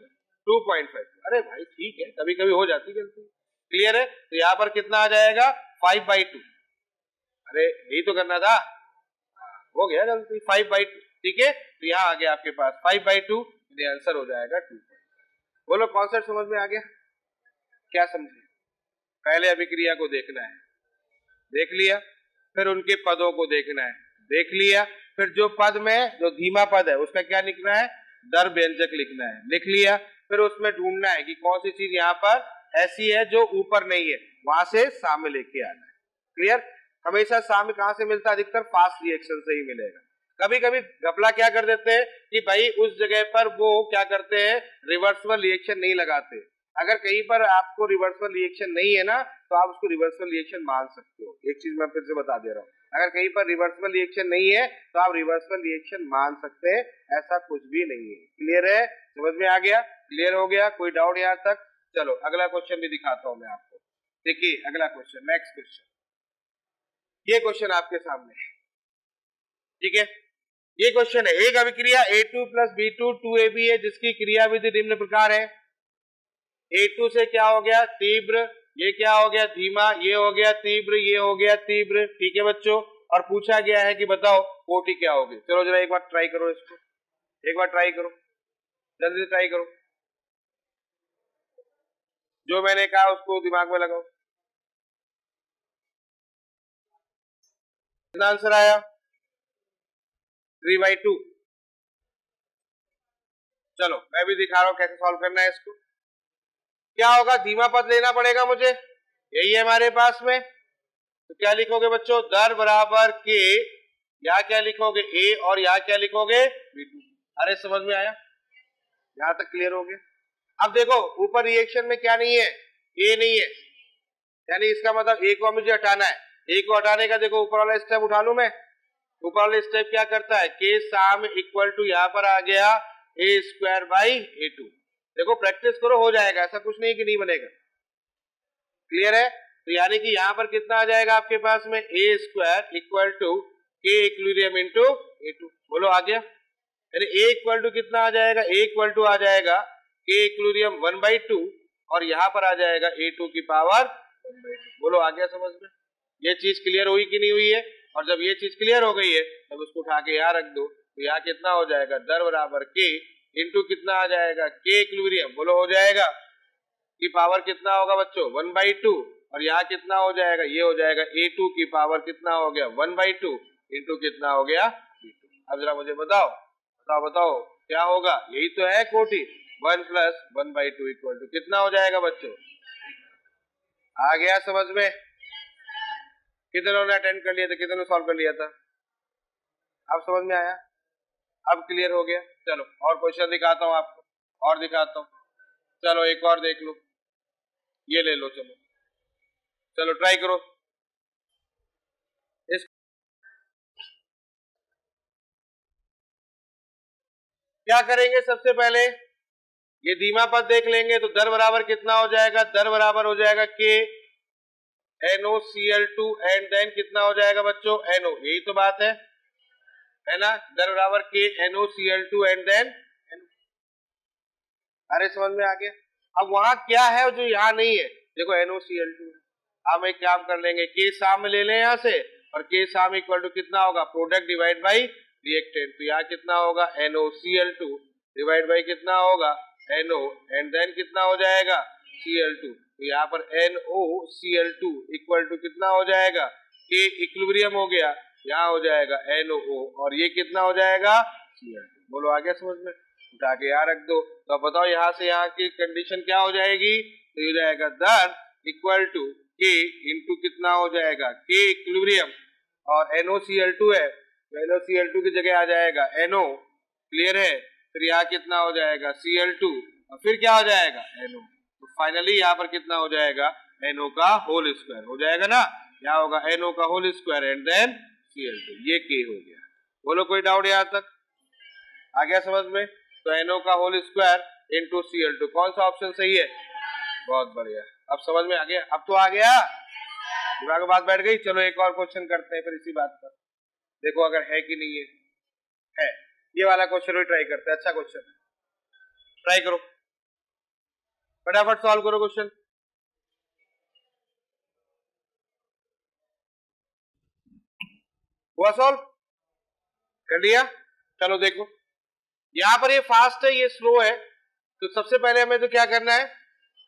2.5। अरे भाई ठीक है, कभी कभी हो जाती गलती। क्लियर है? तो यहाँ पर कितना आ जाएगा? 5/2। अरे यही तो करना था, हो गया गलती, 5/2। ठीक है, तो यहाँ आ गया आपके पास 5/2, आंसर हो जाएगा 2। बोलो कॉन्सेप्ट समझ में आ गया? क्या समझे? पहले अभिक्रिया को देखना है, देख लिया। फिर उनके पदों को देखना है, देख लिया। फिर जो पद में जो धीमा पद है उसका क्या लिखना है? दर व्यंजक लिखना है, लिख लिया। फिर उसमें ढूंढना है कि कौन सी चीज यहाँ पर ऐसी है जो ऊपर नहीं है, वहां से सामने लेके आना है। क्लियर? हमेशा सामने कहां से मिलता है? अधिकतर फास्ट रिएक्शन से ही मिलेगा। कभी कभी घपला क्या कर देते हैं कि भाई उस जगह पर वो क्या करते हैं? रिवर्सिबल रिएक्शन नहीं लगाते। अगर कहीं पर आपको रिवर्सिबल रिएक्शन नहीं है ना, तो आप उसको रिवर्सिबल रिएक्शन मान सकते हो। एक चीज मैं फिर से बता दे रहा हूँ, अगर कहीं पर रिवर्सिबल रिएक्शन नहीं है तो आप रिवर्सिबल रिएक्शन मान सकते हैं, ऐसा कुछ भी नहीं है। क्लियर है? समझ में आ गया? क्लियर हो गया? कोई डाउट यहाँ तक? चलो अगला क्वेश्चन भी दिखाता हूं मैं आपको। देखिए अगला क्वेश्चन, नेक्स्ट क्वेश्चन, ये क्वेश्चन आपके सामने है। ठीक है, ये क्वेश्चन है, एक अभिक्रिया A2 प्लस B2 2AB है जिसकी क्रिया विधि निम्न प्रकार है। A2 से क्या हो गया? तीव्र, ये क्या हो गया? धीमा, ये हो गया तीव्र, ये हो गया तीव्र। ठीक है बच्चों, और पूछा गया है कि बताओ कोटि क्या होगी। चलो जरा एक बार ट्राई करो इसको, एक बार ट्राई करो, जल्दी से ट्राई करो, जो मैंने कहा उसको दिमाग में लगाओ। कितना आंसर आया? 3/2। चलो मैं भी दिखा रहा हूं कैसे सॉल्व करना है इसको। क्या होगा? धीमा पद लेना पड़ेगा मुझे, यही है हमारे पास में। तो क्या लिखोगे बच्चों? दर बराबर के, या क्या लिखोगे? ए, और यहाँ क्या लिखोगे? B2। अरे समझ में आया? यहां तक क्लियर हो गया? अब देखो ऊपर रिएक्शन में क्या नहीं है? ए नहीं है, यानी इसका मतलब ए को मुझे हटाना है। ए को हटाने का देखो ऊपर वाला स्टेप उठा लू मैं। ऊपर वाला स्टेप क्या करता है? के साम इक्वल टू यहाँ पर आ गया A²/A2। देखो प्रैक्टिस करो, हो जाएगा, ऐसा कुछ नहीं कि नहीं बनेगा। क्लियर है? तो यानी कि यहाँ पर कितना आ जाएगा आपके पास में? A² equal to K equilibrium into A2। बोलो आ गया? यानी A इक्वल टू कितना आ जाएगा? A इक्वल टू आ जाएगा K इक्विलिब्रियम 1/2, और यहाँ पर आ जाएगा A2 की पावर 1/2। बोलो आ गया समझ में? ये चीज क्लियर हुई कि नहीं हुई है? और जब ये चीज क्लियर हो गई है तब उसको उठा के यहाँ रख दो, तो यहाँ कितना हो जाएगा, दर बराबर के इंटू कितना आ जाएगा, के इक्विलिब्रियम। बोलो हो जाएगा की पावर कितना होगा बच्चों, 1/2, और यहाँ कितना हो जाएगा, ये हो जाएगा a2 की पावर कितना हो गया, 1/2 इंटू कितना हो गया, b2। अब जरा मुझे बताओ बताओ बताओ क्या होगा, यही तो है कोटि, 1 + 1/2 इक्वल टू कितना हो जाएगा बच्चों? आ गया समझ में? कितनों ने अटेंड कर लिया था, कितनों ने सॉल्व कर लिया था? अब समझ में आया? अब क्लियर हो गया? चलो और क्वेश्चन दिखाता हूँ आपको, और दिखाता हूँ। चलो एक और देख लो, ये ले लो। चलो चलो ट्राई करो इस, क्या करेंगे सबसे पहले, ये धीमा पद देख लेंगे तो दर बराबर कितना हो जाएगा, दर बराबर हो जाएगा के NoCl2 एंड देन कितना हो जाएगा बच्चों, NO। यही तो बात है ना, दर बराबर के NoCl2 एंड देन NO। अरे समझ में आ गया? अब वहां क्या है जो यहाँ नहीं है, देखो NoCl2 है। अब एक काम कर लेंगे, के साम ले लें यहाँ से, और के साम इक्वल टू कितना होगा, प्रोडक्ट डिवाइड बाई रिएक्टेंट। तो यहाँ कितना होगा, NoCl2 डिवाइड बाई कितना होगा, NO एंड देन कितना हो जाएगा, Cl2। तो यहाँ पर NoCl2 इक्वल टू कितना हो जाएगा, के इक्विलिब्रियम हो गया, यहाँ हो जाएगा NO और ये कितना हो जाएगा, Cl2। बोलो आ गया समझ में? उठा के यहाँ रख दो। तो अब बताओ यहाँ से यहाँ की कंडीशन क्या हो जाएगी, तो ये जाएगा दर इक्वल टू के इंटू कितना हो जाएगा, के इक्विलिब्रियम, और NoCl2 है तो NoCl2 की जगह आ जाएगा NO। क्लियर है? फिर यहाँ कितना हो जाएगा, Cl2, और फिर क्या हो जाएगा, NO। तो फाइनली यहाँ पर कितना हो जाएगा, NO का होल स्क्वायर हो जाएगा ना, यहाँ होगा NO का whole square and then Cl2। ये के हो गया। बोलो कोई डाउट यहाँ तक? आ गया समझ में? तो NO का होल स्क्वायर इंटू Cl2, कौन सा ऑप्शन सही है? बहुत बढ़िया, अब समझ में आ गया? अब तो आ गया, दिमाग में बात बैठ गई। चलो एक और क्वेश्चन करते हैं फिर इसी बात पर, देखो अगर है कि नहीं है। ये वाला क्वेश्चन भी ट्राई करते हैं, अच्छा क्वेश्चन ट्राई करो, फटाफट सॉल्व करो क्वेश्चन। हुआ सॉल्व? कर लिया? चलो देखो, यहां पर ये फास्ट है, ये स्लो है, तो सबसे पहले हमें तो क्या करना है,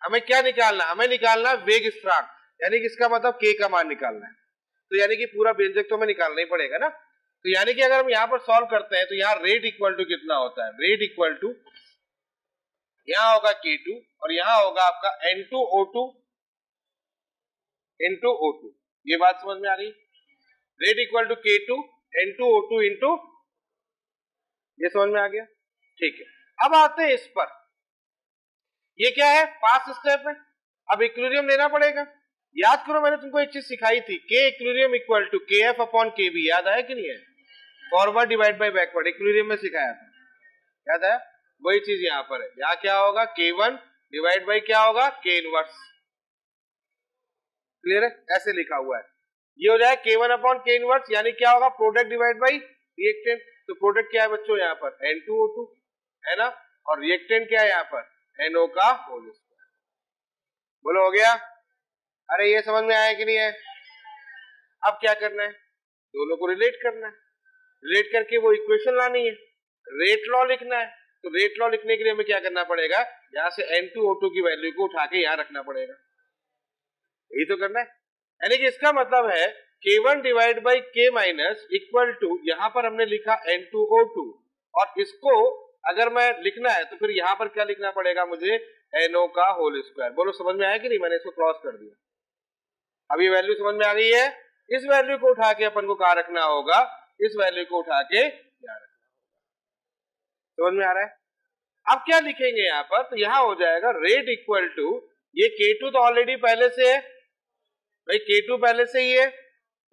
हमें क्या निकालना, हमें निकालना वेग स्थिरांक, यानी कि इसका मतलब के का मान निकालना है। तो यानी कि पूरा व्यंजक तो हमें निकालना ही पड़ेगा ना। तो यानी कि अगर हम यहाँ पर सॉल्व करते हैं तो यहाँ रेट इक्वल टू कितना होता है, रेट इक्वल टू यहाँ होगा K2 और यहाँ होगा आपका N2O2 इंटू O2। ये बात समझ में आ रही? Rate equal to K2 N2O2 into, ये समझ में आ गया? ठीक है, अब आते हैं इस पर, ये क्या है, फास्ट स्टेप है। अब इक्विलिब्रियम लेना पड़ेगा। याद करो मैंने तुमको एक चीज सिखाई थी, K equilibrium equal to KF upon KB, याद आया कि नहीं है? Forward divide by backward equilibrium में सिखाया था, याद है? वही चीज यहाँ पर है। यहाँ क्या होगा, K1 डिवाइड बाई क्या होगा, K इनवर्स। क्लियर है? ऐसे लिखा हुआ है, ये हो जाए K1 अपॉन K इनवर्स, यानी क्या होगा, प्रोडक्ट डिवाइड बाई रिएक्टेंट। तो प्रोडक्ट क्या है बच्चों यहाँ पर, N2O2 है ना, और रिएक्टेंट क्या है यहाँ पर, NO का होल स्क्वायर। बोलो हो गया? अरे ये समझ में आया कि नहीं है? अब क्या करना है, दोनों को रिलेट करना है, रिलेट करके वो इक्वेशन लानी है, रेट लॉ लिखना है। तो रेट लॉ लिखने के लिए हमें क्या करना पड़ेगा, यहाँ से N2O2 की वैल्यू को उठा के यहाँ रखना पड़ेगा, यही तो करना है। यानी कि इसका मतलब है K1 divide by K minus equal to, यहाँ पर हमने लिखा N2O2, और इसको अगर मैं लिखना है तो फिर यहाँ पर क्या लिखना पड़ेगा मुझे, NO का होल स्क्वायर। बोलो समझ में आया कि नहीं? मैंने इसको क्रॉस कर दिया। अब ये वैल्यू समझ में आ गई है, इस वैल्यू को उठा के अपन को कहाँ रखना होगा, इस वैल्यू को उठा के यहाँ रखना होगा। समझ में आ रहा है? अब क्या लिखेंगे यहाँ पर, तो यहाँ हो जाएगा रेट इक्वल टू, ये K2 तो ऑलरेडी पहले से है भाई, K2 पहले से ही है,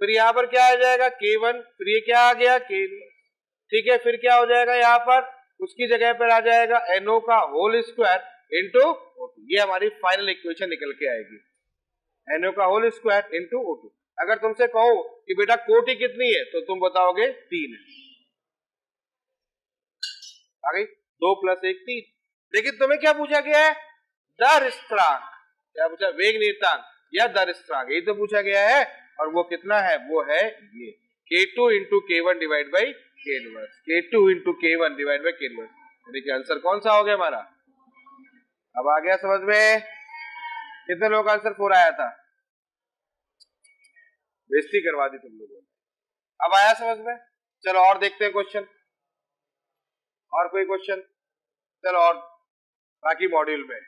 फिर यहाँ पर क्या आ जाएगा K1, फिर ये क्या आ गया K, ठीक है, फिर क्या हो जाएगा यहाँ पर, उसकी जगह पर आ जाएगा NO का होल स्क्वायर इंटू O2। ये हमारी फाइनल इक्वेशन निकल के आएगी, NO का होल स्क्वायर इंटू O2। अगर तुमसे कहो कि बेटा कोटि कितनी है तो तुम बताओगे 3 है, आ गई 2 + 1 3। लेकिन तुम्हें क्या पूछा गया है, दर स्थिरांक, क्या पूछा, वेग नियतांक, या दर स्थिरांक, यही तो पूछा गया है। और वो कितना है, वो है ये K2 into K1 divide by K inverse, K2 into K1 divide by K inverse. देखिए आंसर कौन सा हो गया हमारा, अब आ गया समझ में। कितने लोगों का आंसर 4 आया था, बेइज्जती करवा दी तुम लोगों ने, अब आया समझ में। चलो और देखते हैं क्वेश्चन, और कोई क्वेश्चन, चलो और बाकी मॉड्यूल में।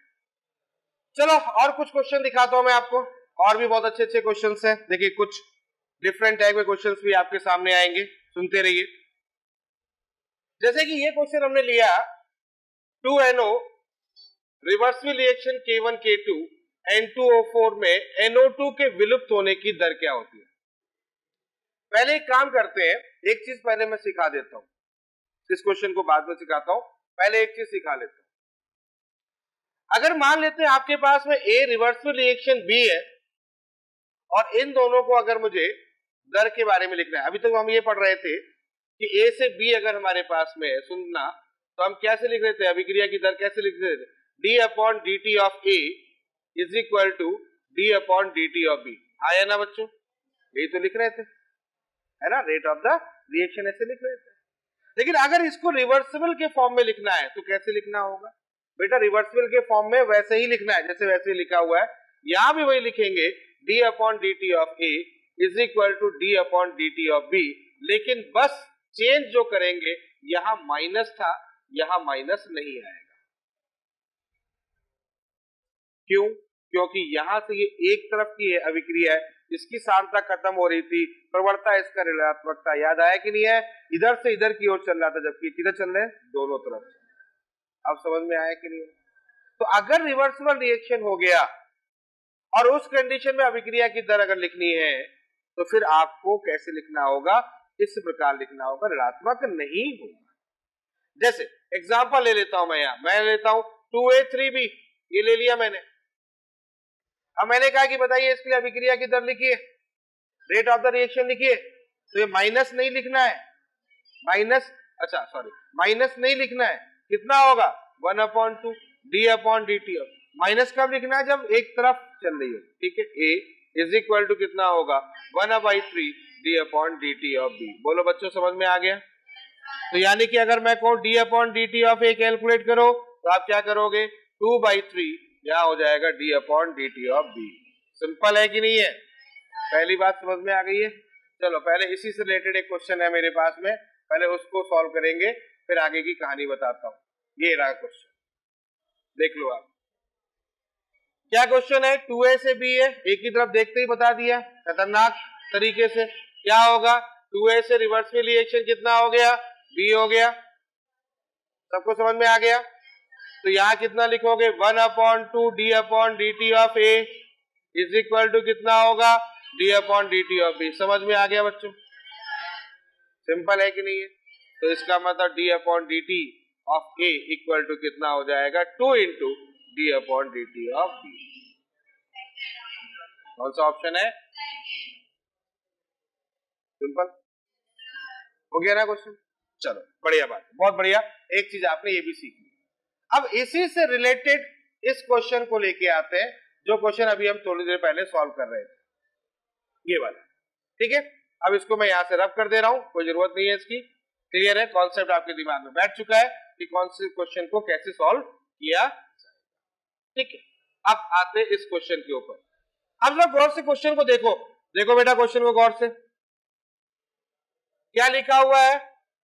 चलो और कुछ क्वेश्चन दिखाता हूं मैं आपको, और भी बहुत अच्छे अच्छे क्वेश्चंस हैं। देखिए कुछ डिफरेंट टाइप के क्वेश्चंस भी आपके सामने आएंगे, सुनते रहिए। जैसे कि ये क्वेश्चन हमने लिया 2NO reversible reaction K1 K2 N2O4 में NO2 के विलुप्त होने की दर क्या होती है। पहले एक काम करते हैं, एक चीज पहले मैं सिखा देता हूं, इस क्वेश्चन को बाद में सिखाता हूं, पहले एक चीज सिखा लेता हूं। अगर मान लेते हैं आपके पास में A रिवर्सिबल रिएक्शन B है, और इन दोनों को अगर मुझे दर के बारे में लिखना है, अभी तक हम ये पढ़ रहे थे कि A से B अगर हमारे पास में है, सुनना, तो हम कैसे लिख रहे थे, अभिक्रिया की दर कैसे लिख रहे थे, D upon dt of A is equal to D upon dt of B। आया ना बच्चों, यही तो लिख रहे थे, है ना, रेट ऑफ द रिएक्शन ऐसे लिख रहे थे। लेकिन अगर इसको रिवर्सिबल के फॉर्म में लिखना है तो कैसे लिखना होगा बेटा, रिवर्सिबल के फॉर्म में वैसे ही लिखना है जैसे वैसे लिखा हुआ है, यहां भी वही लिखेंगे, D upon dt of A is equal to D upon dt of B, लेकिन बस चेंज जो करेंगे, यहां माइनस था, यहां माइनस नहीं आएगा। क्यों, क्योंकि यहां से ये एक तरफ की है अभिक्रिया है, इसकी सांद्रता खत्म हो रही थी, प्रवणता इसका ऋणात्मकता, याद आया कि नहीं है, इधर से इधर की ओर चल रहा था, जबकि किधर चल रहे हैं, दोनों तरफ। अब समझ में आया कि नहीं। तो अगर रिवर्सिबल रिएक्शन हो गया और उस कंडीशन में अभिक्रिया की दर अगर लिखनी है, तो फिर आपको कैसे लिखना होगा, इस प्रकार लिखना होगा, ऋणात्मक नहीं होगा। जैसे एग्जांपल ले लेता हूं मैं लेता हूं 2A3B, ये ले लिया मैंने। अब मैंने कहा कि बताइए इसके लिए अभिक्रिया की दर लिखिए, रेट ऑफ द रिएक्शन लिखिए, तो ये माइनस नहीं लिखना है, माइनस, अच्छा सॉरी, माइनस नहीं लिखना है, कितना होगा 1/2 D अपॉन dt। माइनस कब लिखना है, जब एक तरफ चल रही हो, ठीक है। A इज इक्वल टू कितना होगा 1/3 D upon dt of B। बोलो बच्चों समझ में आ गया। तो यानी कि अगर मैं कहूं D upon dt of A calculate करो, तो आप क्या करोगे, 2/3 क्या हो जाएगा D upon dt of B। Simple है कि नहीं है, पहली बात समझ में आ गई है। चलो पहले इसी से रिलेटेड एक क्वेश्चन है मेरे पास में, पहले उसको सॉल्व करेंगे, फिर आगे की कहानी बताता हूं। ये रहा क्वेश्चन, देख लो आप क्या क्वेश्चन है। 2A से B है, एक की तरफ देखते ही बता दिया खतरनाक तरीके से। क्या होगा, 2A से रिवर्सिबल रिएक्शन कितना हो गया, B हो गया, सबको समझ में आ गया। तो यहां कितना लिखोगे 1/2 D upon dt of A is equal to कितना होगा D upon dt of B। समझ में आ गया बच्चों, सिंपल है कि नहीं है। तो इसका मतलब D upon dt of A equal to कितना हो जाएगा 2 into D upon dt of B। कौन सा ऑप्शन है, सिंपल हो गया ना क्वेश्चन। चलो बढ़िया बात, बहुत बढ़िया, एक चीज आपने ये भी सीखी। अब इसी से रिलेटेड इस क्वेश्चन को लेके आते हैं, जो क्वेश्चन अभी हम थोड़ी देर पहले सॉल्व कर रहे थे, ये वाला, ठीक है। अब इसको मैं यहां से रब कर दे रहा हूं, कोई जरूरत नहीं है इसकी, क्लियर है, कॉन्सेप्ट आपके दिमाग में बैठ चुका है कि कौन से क्वेश्चन को कैसे सॉल्व किया, ठीक है। अब आते हैं इस क्वेश्चन के ऊपर। अब लोग गौर से क्वेश्चन को देखो, देखो बेटा क्वेश्चन को गौर से, क्या लिखा हुआ है,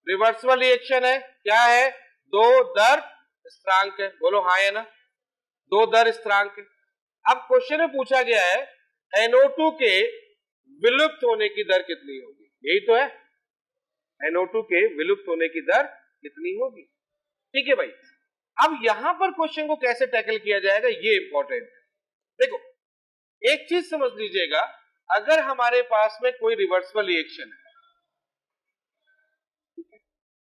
रिवर्सिबल रिएक्शन है, क्या है, दो दर स्थिरांक है, बोलो हाँ है ना, दो दर स्थिरांक है। अब क्वेश्चन में पूछा गया है NO2 के विलुप्त होने की दर कितनी होगी, यही तो है, NO2 के विलुप्त होने की दर कितनी होगी, ठीक है भाई। अब यहां पर क्वेश्चन को कैसे टैकल किया जाएगा, ये इंपॉर्टेंट है। देखो एक चीज समझ लीजिएगा, अगर हमारे पास में कोई रिवर्सिबल रिएक्शन है,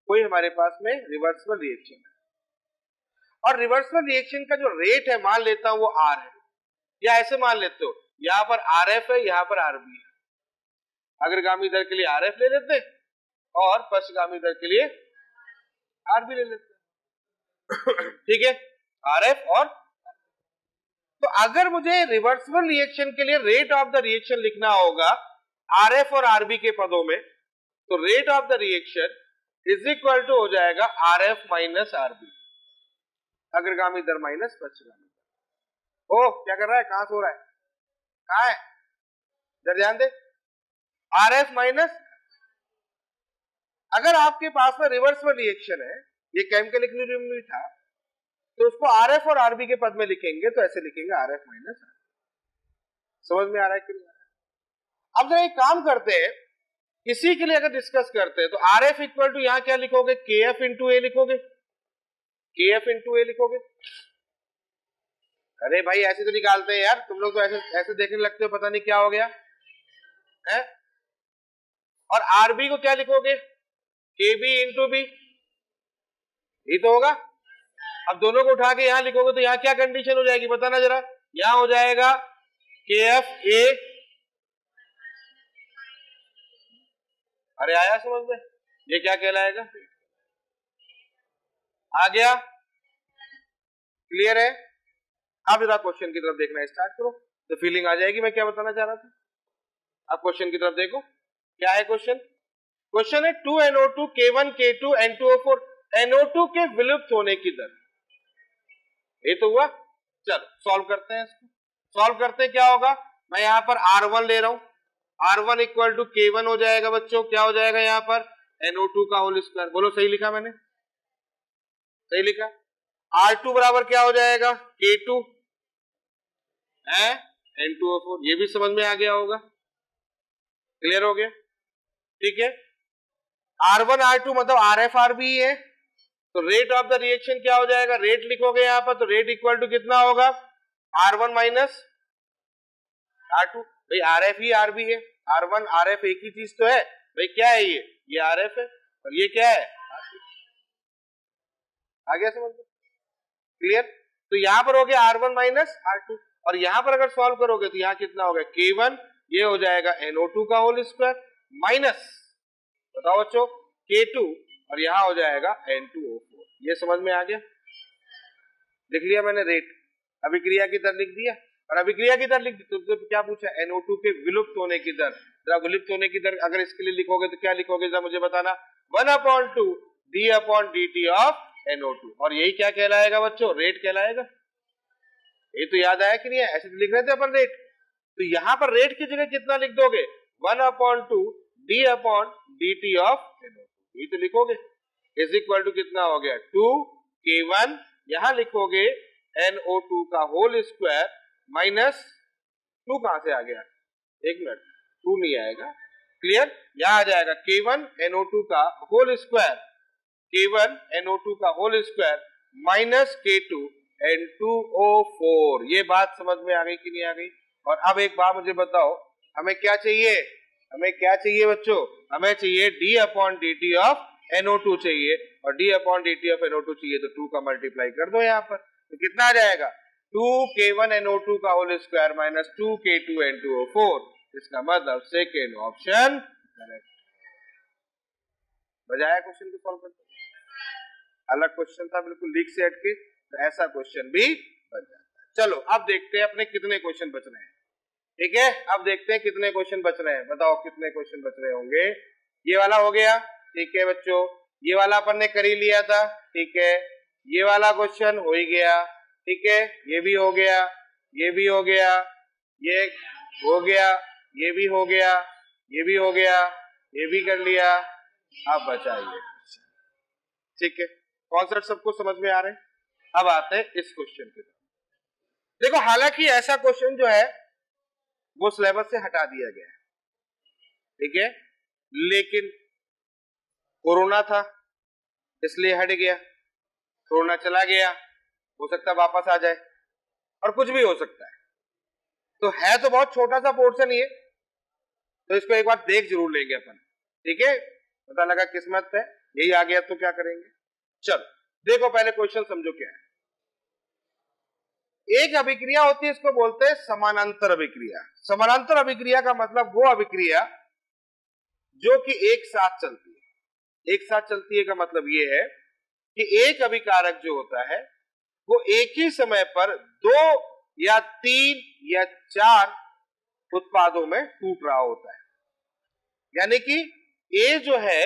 कोई हमारे पास में रिवर्सिबल रिएक्शन है, और रिवर्सिबल रिएक्शन का जो रेट है मान लेता हूं वो R है, या ऐसे मान लेते हो यहां पर RF है, यहां पर RB है, अग्रगामी दर के लिए RF ले लेते और पश्चगामी दर के लिए RB ले लेते, ठीक है, RF और। तो अगर मुझे रिवर्सिबल रिएक्शन के लिए रेट ऑफ द रिएक्शन लिखना होगा आरएफ और आरबी के पदों में, तो rate of the reaction is equal to हो जाएगा आरएफ माइनस आरबी, अग्रगामी दर माइनस पश्चगामी दर। ओ क्या कर रहा है, कहां सो रहा है, कहां है, जरा ध्यान दे। आरएफ माइनस, अगर आपके पास में रिवर्सिबल रिएक्शन है, ये केमिकल इक्विलिब्रियम में था, तो उसको आरएफ और आरबी के पद में लिखेंगे तो ऐसे लिखेंगे आरएफ माइनस आरबी। समझ में आ रहा है कि नहीं आ रहा है? अब जरा एक काम करते हैं, इसी के लिए अगर डिस्कस करते हैं तो आरएफ इक्वल टू यहां क्या लिखोगे, केएफ इंटू ए लिखोगे, केएफ इंटू ए लिखोगे। अरे भाई ऐसे तो निकालते हैं यार, तुम लोग तो ऐसे ऐसे देखने लगते हो, पता नहीं क्या हो गया है। और आरबी को क्या लिखोगे, केबी इंटू बी, ये तो होगा। अब दोनों को उठा के यहां लिखोगे तो यहां क्या कंडीशन हो जाएगी बताना जरा, यहां हो जाएगा केएफ ए, अरे आया समझ में, ये क्या कहलाएगा, आ गया, क्लियर है। अब जरा क्वेश्चन की तरफ देखना स्टार्ट करो तो फीलिंग आ जाएगी मैं क्या बताना चाह रहा था। अब क्वेश्चन की तरफ देखो, क्या है क्वेश्चन, क्वेश्चन है 2NO2 K1 K2 N2O4 NO2 के विलुप्त होने की दर, ये तो हुआ। चलो सॉल्व करते हैं इसको, सॉल्व करते हैं, क्या होगा, मैं यहां पर R1 ले रहा हूं, R1 इक्वल टू K1 हो जाएगा बच्चों, क्या हो जाएगा यहां पर NO2 का होल स्क्वायर, बोलो सही लिखा मैंने, सही लिखा। R2 बराबर क्या हो जाएगा K2 है N2O4, ये भी समझ में आ गया होगा, क्लियर हो गया, ठीक है। R1 R2 मतलब RF RB है, तो रेट ऑफ द रिएक्शन क्या हो जाएगा, रेट लिखोगे यहां पर, तो रेट इक्वल टू कितना होगा R1 माइनस R2, भाई RF ही RB है, R1 RF एक ही चीज तो है भाई, क्या है ये RF है और ये क्या है RB। आ गया समझ में, क्लियर। तो यहां पर हो गया R1 माइनस R2, और यहां पर अगर सॉल्व करोगे तो यहां कितना होगा K1, ये हो जाएगा NO2 का होल स्क्वायर माइनस, बताओ बच्चों K2, और यहां हो जाएगा N2O4, ये समझ में आ गया, लिख लिया मैंने रेट, अभिक्रिया की दर लिख दिया, और अभिक्रिया की दर लिख दी तो क्या पूछा, NO2 के विलुप्त होने की दर। जरा विलुप्त होने की दर अगर इसके लिए लिखोगे तो क्या लिखोगे जरा मुझे बताना, 1/2 d/dt ऑफ NO2, और यही क्या कहलाएगा बच्चों, रेट कहलाएगा। ये तो याद आया कि नहीं है, ऐसे तो लिख रहे थे अपन रेट, तो यहां पर रेट की जगह कितना लिख दोगे, 1/2 d/dt ऑफ NO2, ये तो लिखोगे, इज इक्वल टू कितना हो गया 2K1, यहां लिखोगे NO2 का होल स्क्वायर माइनस 2 कहां से आ गया, एक मिनट, 2 नहीं आएगा, क्लियर, यहां आ जाएगा K1 NO2 का होल स्क्वायर, K1 NO2 का whole square minus K2 N2O4, ये बात समझ में आ गई कि नहीं आ गई। और अब एक बात मुझे बताओ, हमें क्या चाहिए, हमें क्या चाहिए बच्चों, हमें चाहिए d/dt ऑफ NO2 चाहिए, और d/dt ऑफ NO2 चाहिए, तो 2 का मल्टीप्लाई कर दो यहाँ पर, तो कितना आ जाएगा 2K1 NO2 का whole square minus 2K2 N2O4, इसका मतलब सेकेंड ऑप्शन करेक्ट। बजाया क्वेश्चन को सॉल्व करते, अलग क्वेश्चन था बिल्कुल लीक से हटके, तो ऐसा क्वेश्चन भी बन जाता है। चलो अब देखते हैं अपने कितने क्वेश्चन बच रहे हैं, ठीक है, अब देखते हैं कितने क्वेश्चन बच रहे हैं, बताओ कितने क्वेश्चन बच रहे होंगे। ये वाला हो गया, ठीक है बच्चों, ये वाला अपन ने कर ही लिया था, ठीक है, ये वाला क्वेश्चन हो ही गया, ठीक है, ये भी हो गया, ये भी हो गया, ये हो गया, ये भी हो गया, ये भी हो गया, ये भी कर लिया, अब बचा ये, ठीक है, कॉन्सेप्ट सबको समझ में आ रहे हैं। अब आते हैं इस क्वेश्चन की तरफ, देखो हालांकि ऐसा क्वेश्चन जो है वो सिलेबस से हटा दिया गया है, ठीक है, लेकिन कोरोना था इसलिए हट गया, कोरोना चला गया, हो सकता है वापस आ जाए, और कुछ भी हो सकता है, तो है तो बहुत छोटा सा पोर्शन ही है, तो इसको एक बार देख जरूर लेंगे अपन, ठीक है, पता लगा किस्मत है यही आ गया तो क्या करेंगे। चलो देखो पहले क्वेश्चन समझो क्या है। एक अभिक्रिया होती है, इसको बोलते हैं समानांतर अभिक्रिया। समानांतर अभिक्रिया का मतलब वो अभिक्रिया जो कि एक साथ चलती है। एक साथ चलती है का मतलब ये है कि एक अभिकारक जो होता है वो एक ही समय पर दो या 3 या 4 उत्पादों में टूट रहा होता है। यानी कि ए जो है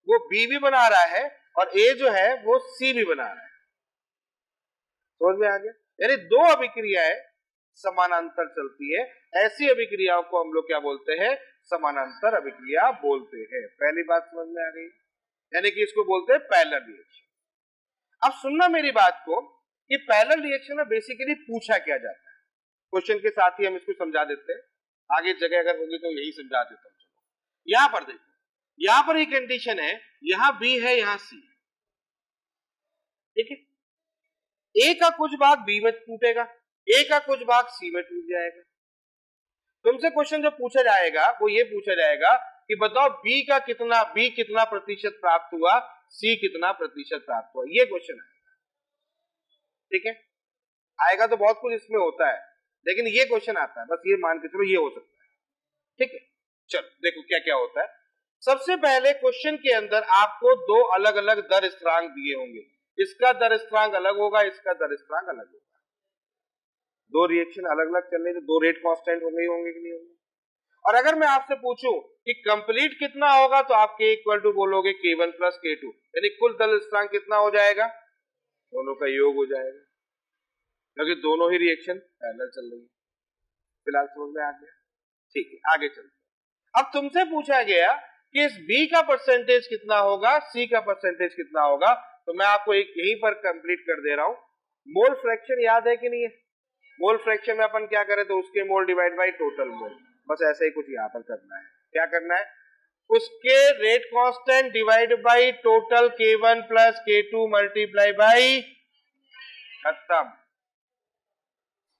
वो बी भी बना रहा है और ए जो है वो सी भी बना रहा है। समझ में आ गया? यानी दो अभिक्रियाएं समानांतर चलती है, ऐसी अभिक्रियाओं को हम लोग क्या बोलते हैं? समानांतर अभिक्रिया बोलते हैं। पहली बात समझ में आ गई? यानी कि इसको बोलते हैं पैरेलल रिएक्शन। अब सुनना मेरी बात को कि पैरेलल रिएक्शन में बेसिकली पूछा क्या जाता है। क्वेश्चन के साथ ही हम इसको समझा देते हैं, आगे जगह अगर होगी तो यही समझा देता हूं। चलो यहां पर देखो, यहां पर ही कंडीशन है, यहां बी है, यहां सी, ठीक है। ए का कुछ भाग बी में टूटेगा, ए का कुछ भाग सी में टूट जाएगा। तुमसे क्वेश्चन जो पूछा जाएगा वो ये पूछा जाएगा कि बताओ बी कितना प्रतिशत प्राप्त हुआ, सी कितना प्रतिशत प्राप्त हुआ। ये क्वेश्चन आएगा, ठीक है। आएगा तो बहुत कुछ इसमें होता है, लेकिन ये क्वेश्चन आता है, बस ये मान के चलो ये हो सकता है, ठीक है। चलो देखो क्या क्या होता है। सबसे पहले क्वेश्चन के अंदर आपको दो अलग अलग दर स्थिरांक दिए होंगे, इसका दर स्थिरांक अलग होगा, इसका दर स्थिरांक अलग होगा। दो रिएक्शन अलग अलग चल रहे, तो दो रेट कांस्टेंट होंगे ही होंगे कि नहीं होंगे। और अगर मैं आपसे पूछूं कि कंप्लीट कितना होगा, तो आप K इक्वल टू बोलोगे K1 प्लस K2, यानी कुल दर स्थिरांक कितना हो जाएगा? दोनों का योग हो जाएगा, क्योंकि दोनों ही रिएक्शन पैरेलल चल रही है। फिलहाल समझ में आ गया? ठीक है, आगे चलते हैं। अब तुमसे पूछा गया कि इस B का परसेंटेज कितना होगा, C का परसेंटेज कितना होगा, तो मैं आपको एक यहीं पर कंप्लीट कर दे रहा हूं। मोल फ्रैक्शन याद है कि नहीं है? मोल फ्रैक्शन में अपन क्या करें, तो उसके मोल डिवाइड बाई टोटल मोल, बस ऐसे ही कुछ यहां पर करना है। क्या करना है? उसके rate constant divide by total K1 plus K2 multiply by, खत्म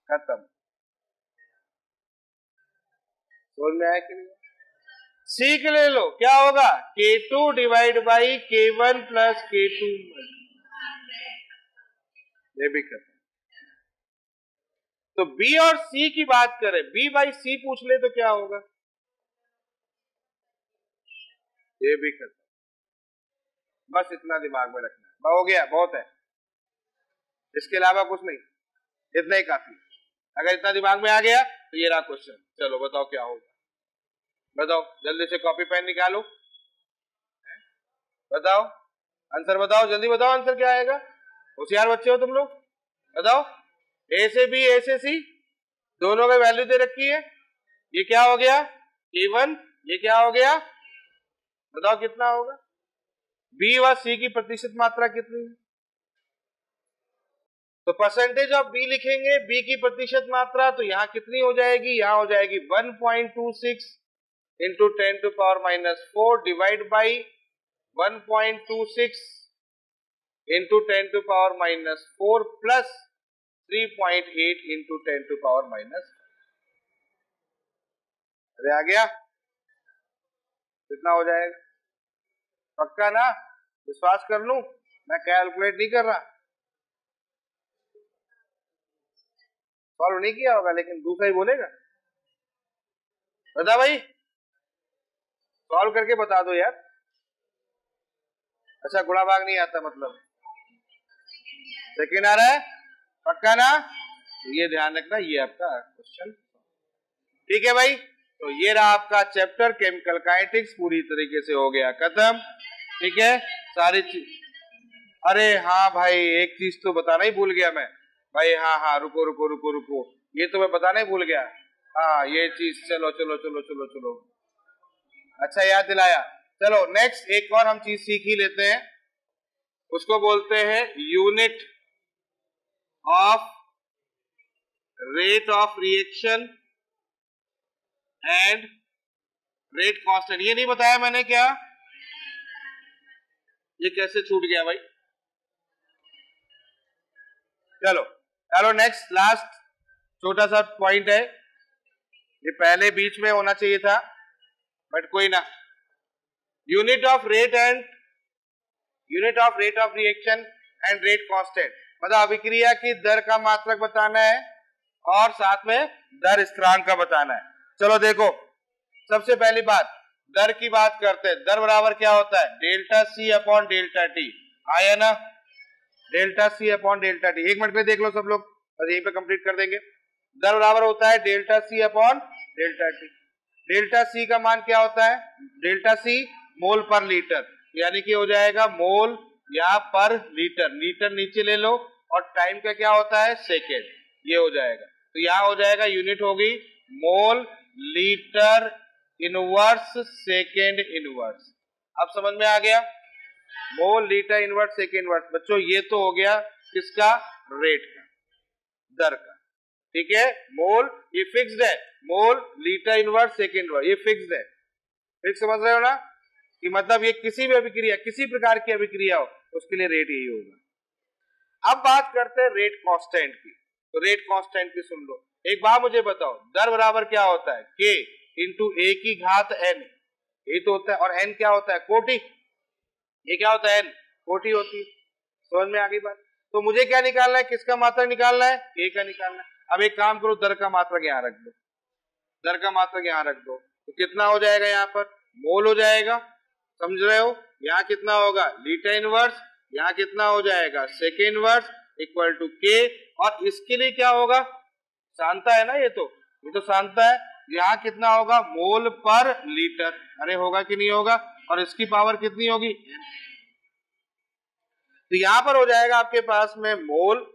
खत्म। समझ में आया कि नहीं? सीख ले लो, क्या होगा? K2 divide by K1 plus K2, ये भी खत्म। तो B और C की बात करें, B बाई C पूछ ले तो क्या होगा? ये भी खत्म। बस इतना दिमाग में रखना है, हो गया, बहुत है, इसके अलावा कुछ नहीं, इतना ही काफी। अगर इतना दिमाग में आ गया तो ये रहा क्वेश्चन। चलो बताओ क्या होगा, बताओ जल्दी से, कॉपी पेन निकालो, बताओ आंसर, बताओ जल्दी बताओ आंसर क्या आएगा। होशियार बच्चे हो तुम लोग, बताओ। ए से बी, ए से सी, दोनों में वैल्यू दे रखी है। ये क्या हो गया? K1, ये क्या हो गया? बताओ कितना होगा? बी व सी की प्रतिशत मात्रा कितनी है? तो परसेंटेज ऑफ बी लिखेंगे, बी की प्रतिशत मात्रा, तो यहां कितनी हो जाएगी? यहां हो जाएगी 1.26 into 10 to power minus 4 divide by 1.26 into 10 to power minus 4 plus 3.8 into 10 to power minus. अरे आ गया? कितना हो जाएगा? पक्का ना? विश्वास कर लूं? मैं कैलकुलेट नहीं कर रहा, सॉल्व नहीं किया होगा, लेकिन दूसरा ही बोलेगा। बता भाई, सॉल्व करके बता दो यार। अच्छा, गुणा भाग नहीं आता मतलब? सेकेंड आ रहा है? पक्का ना? तो ये ध्यान रखना, ये आपका क्वेश्चन, ठीक है भाई। तो ये रहा आपका चैप्टर केमिकल काइनेटिक्स, पूरी तरीके से हो गया खत्म, ठीक है। सारी चीज, अरे हाँ भाई, एक चीज तो बताना ही भूल गया मैं भाई। हाँ हाँ, रुको रुको रुको रुको, ये तो मैं बताना ही भूल गया। हाँ ये चीज, चलो चलो चलो चलो चलो, अच्छा याद दिलाया। चलो नेक्स्ट एक और हम चीज सीख ही लेते हैं, उसको बोलते हैं unit of rate of reaction and rate constant. ये नहीं बताया मैंने क्या? ये कैसे छूट गया भाई? चलो चलो नेक्स्ट, लास्ट छोटा सा पॉइंट है, ये पहले बीच में होना चाहिए था, बट कोई ना। Unit of rate of reaction and rate constant, मतलब अभिक्रिया की दर का मात्रक बताना है और साथ में दर स्थिरांक का बताना है। चलो देखो, सबसे पहली बात दर की बात करते हैं। दर बराबर क्या होता है? Delta C upon delta T, आया ना? Delta C upon delta T. एक मिनट में देख लो सब लोग, बस यहीं पे कंप्लीट कर देंगे। दर बराबर होता है delta C upon delta T. Delta C का मान क्या होता है, डेल्टा सी मोल पर लीटर, यानी कि हो जाएगा मोल या पर लीटर, लीटर नीचे ले लो, और टाइम का क्या होता है सेकेंड, ये हो जाएगा। तो यहां हो जाएगा यूनिट होगी mole litre inverse second inverse. अब समझ में आ गया, mole litre inverse second inverse. बच्चों ये तो हो गया किसका, रेट का, दर का, ठीक है। मोल ये फिक्स्ड है, mole litre inverse second inverse ये फिक्स्ड है, फिक्स समझ रहे हो ना, कि मतलब ये किसी भी अभिक्रिया, किसी प्रकार की अभिक्रिया हो उसके लिए रेट यही होगा। अब बात करते हैं रेट कांस्टेंट की। तो रेट कांस्टेंट की सुन लो, एक बार मुझे बताओ, दर बराबर क्या होता है, k इंटू ए की घात n, ये तो होता है, और n क्या होता है, कोटि, ये क्या होता है, n कोटि होती है। समझ में आ गई बात। तो मुझे क्या निकालना है, किसका मात्रक निकालना है, k का निकालना है। अब एक काम करो, दर का मात्रक यहाँ रख दो, दर का मात्रक यहाँ रख दो, तो कितना हो जाएगा, यहाँ पर मोल हो जाएगा, समझ रहे हो, यहाँ कितना होगा लीटर इनवर्स, यहाँ कितना हो जाएगा सेकेंड इनवर्स इक्वल टू के, और इसके लिए क्या होगा, सांता है ना, ये तो सांता है, यहाँ कितना होगा मोल पर लीटर, अरे होगा कि नहीं होगा, और इसकी पावर कितनी होगी, तो यहां पर हो जाएगा आपके पास में मोल,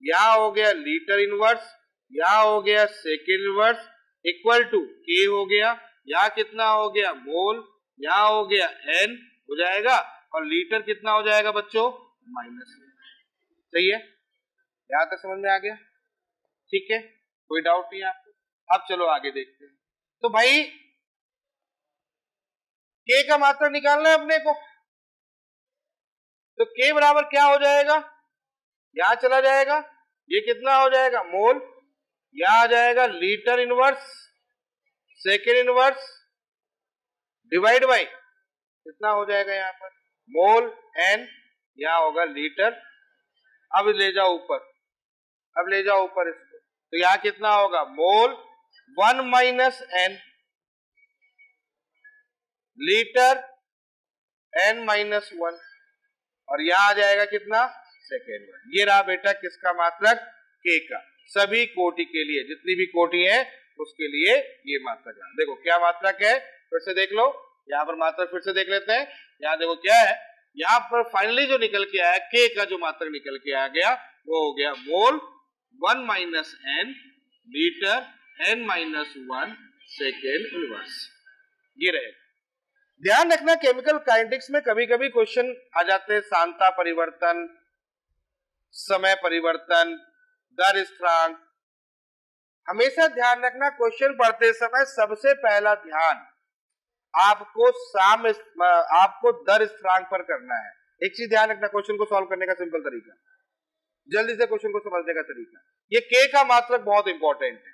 यहां हो गया लीटर इनवर्स, यहां हो गया सेकेंड इनवर्स इक्वल टू के हो गया, यहां कितना हो गया मोल, यहां हो गया एन हो जाएगा, और लीटर कितना हो जाएगा बच्चों माइनस। सही है, यहां तक समझ में आ गया, ठीक है, कोई डाउट नहीं आपको। अब चलो आगे देखते हैं। तो भाई के का मात्रक निकालना है अपने को, तो के बराबर क्या हो जाएगा, यहां चला जाएगा, ये कितना हो जाएगा मोल, यहां आ जाएगा litre inverse second inverse divide by कितना हो जाएगा यहाँ पर मोल एन, यहां होगा लीटर। अब ले जाओ ऊपर, अब ले जाओ ऊपर इसको, तो यहां कितना होगा mole 1 minus N litre N minus 1, और यहां आ जाएगा कितना सेकेंड वन। ये रहा बेटा किसका मात्रक, के का, सभी कोटि के लिए, जितनी भी कोटि है उसके लिए ये मात्रक है। देखो क्या मात्रक है, फिर से देख लो, यहाँ पर मात्रक फिर से देख लेते हैं। यहाँ देखो क्या है, यहाँ पर फाइनली जो निकल के आया के का जो मात्रक निकल के आ गया वो हो गया mole 1 minus N litre N minus 1 second inverse, ये रहेगा। ध्यान रखना केमिकल काइनेटिक्स में कभी कभी क्वेश्चन आ जाते हैं, सांता परिवर्तन, समय परिवर्तन, दर स्थिरांक। हमेशा ध्यान रखना क्वेश्चन पढ़ते समय सबसे पहला ध्यान आपको दर स्थिरांक पर करना है। एक चीज ध्यान रखना, क्वेश्चन को सॉल्व करने का सिंपल तरीका, जल्दी से क्वेश्चन को समझने का तरीका, ये के का मात्रक बहुत इंपॉर्टेंट है,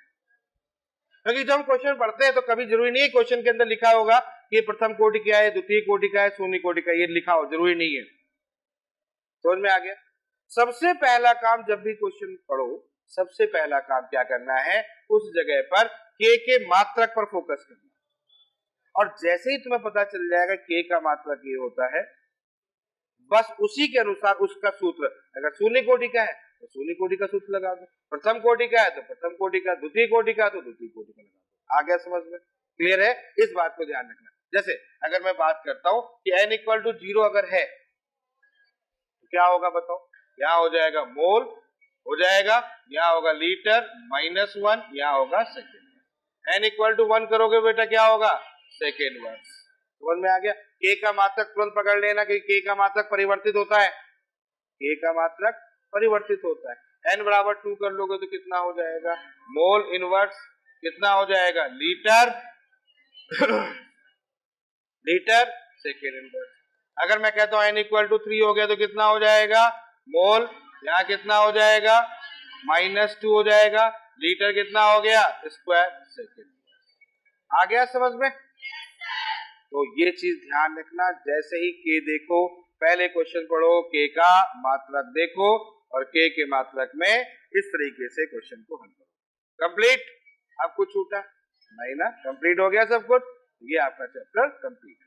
क्योंकि जब हम क्वेश्चन पढ़ते हैं तो कभी जरूरी नहीं है क्वेश्चन के अंदर लिखा होगा कि प्रथम कोटि क्या है, द्वितीय कोटि क्या है, शून्य कोटि का, ये लिखा हो जरूरी नहीं है। समझ में आ गया। सबसे पहला काम जब भी क्वेश्चन पढ़ो, सबसे पहला काम क्या करना है, उस जगह पर के मात्रक पर फोकस करना, और जैसे ही तुम्हें पता चल जाएगा के का मात्रक ये होता है, बस उसी के अनुसार उसका सूत्र, अगर शून्य कोटि का है तो शून्य कोटि का सूत्र लगा दो, प्रथम कोटि का है तो प्रथम कोटि का, द्वितीय कोटि का तो द्वितीय कोटि का लगा दो। आ गया समझ में, क्लियर है, इस बात को ध्यान रखना। जैसे अगर मैं बात करता हूं कि n इक्वल टू 0 अगर है तो क्या होगा बताओ, यहां हो जाएगा मोल हो जाएगा, यहां होगा लीटर माइनस 1, यहां होगा सेकेंड। n इक्वल टू 1 करोगे बेटा क्या होगा सेकेंड वर्स। समझ में आ गया। के का मात्रक तुरंत पकड़ लेना कि के का मात्रक परिवर्तित होता है, के का मात्रक परिवर्तित होता है। n बराबर 2 कर लोगे तो कितना हो जाएगा मोल इनवर्स, कितना हो जाएगा लीटर लीटर सेकेंड इनवर्स। अगर मैं कहता हूं n इक्वल टू 3 हो गया तो कितना हो जाएगा मोल, यहां कितना हो जाएगा माइनस 2 हो जाएगा, लीटर कितना हो गया स्क्वायर सेकेंड। आ गया समझ में। तो ये चीज ध्यान रखना, जैसे ही के देखो पहले क्वेश्चन पढ़ो, के का मात्रक देखो और के मात्रक में इस तरीके से क्वेश्चन को हल करो। कंप्लीट, अब कुछ छूटा नहीं ना, कंप्लीट हो गया सब कुछ, ये आपका चैप्टर कंप्लीट।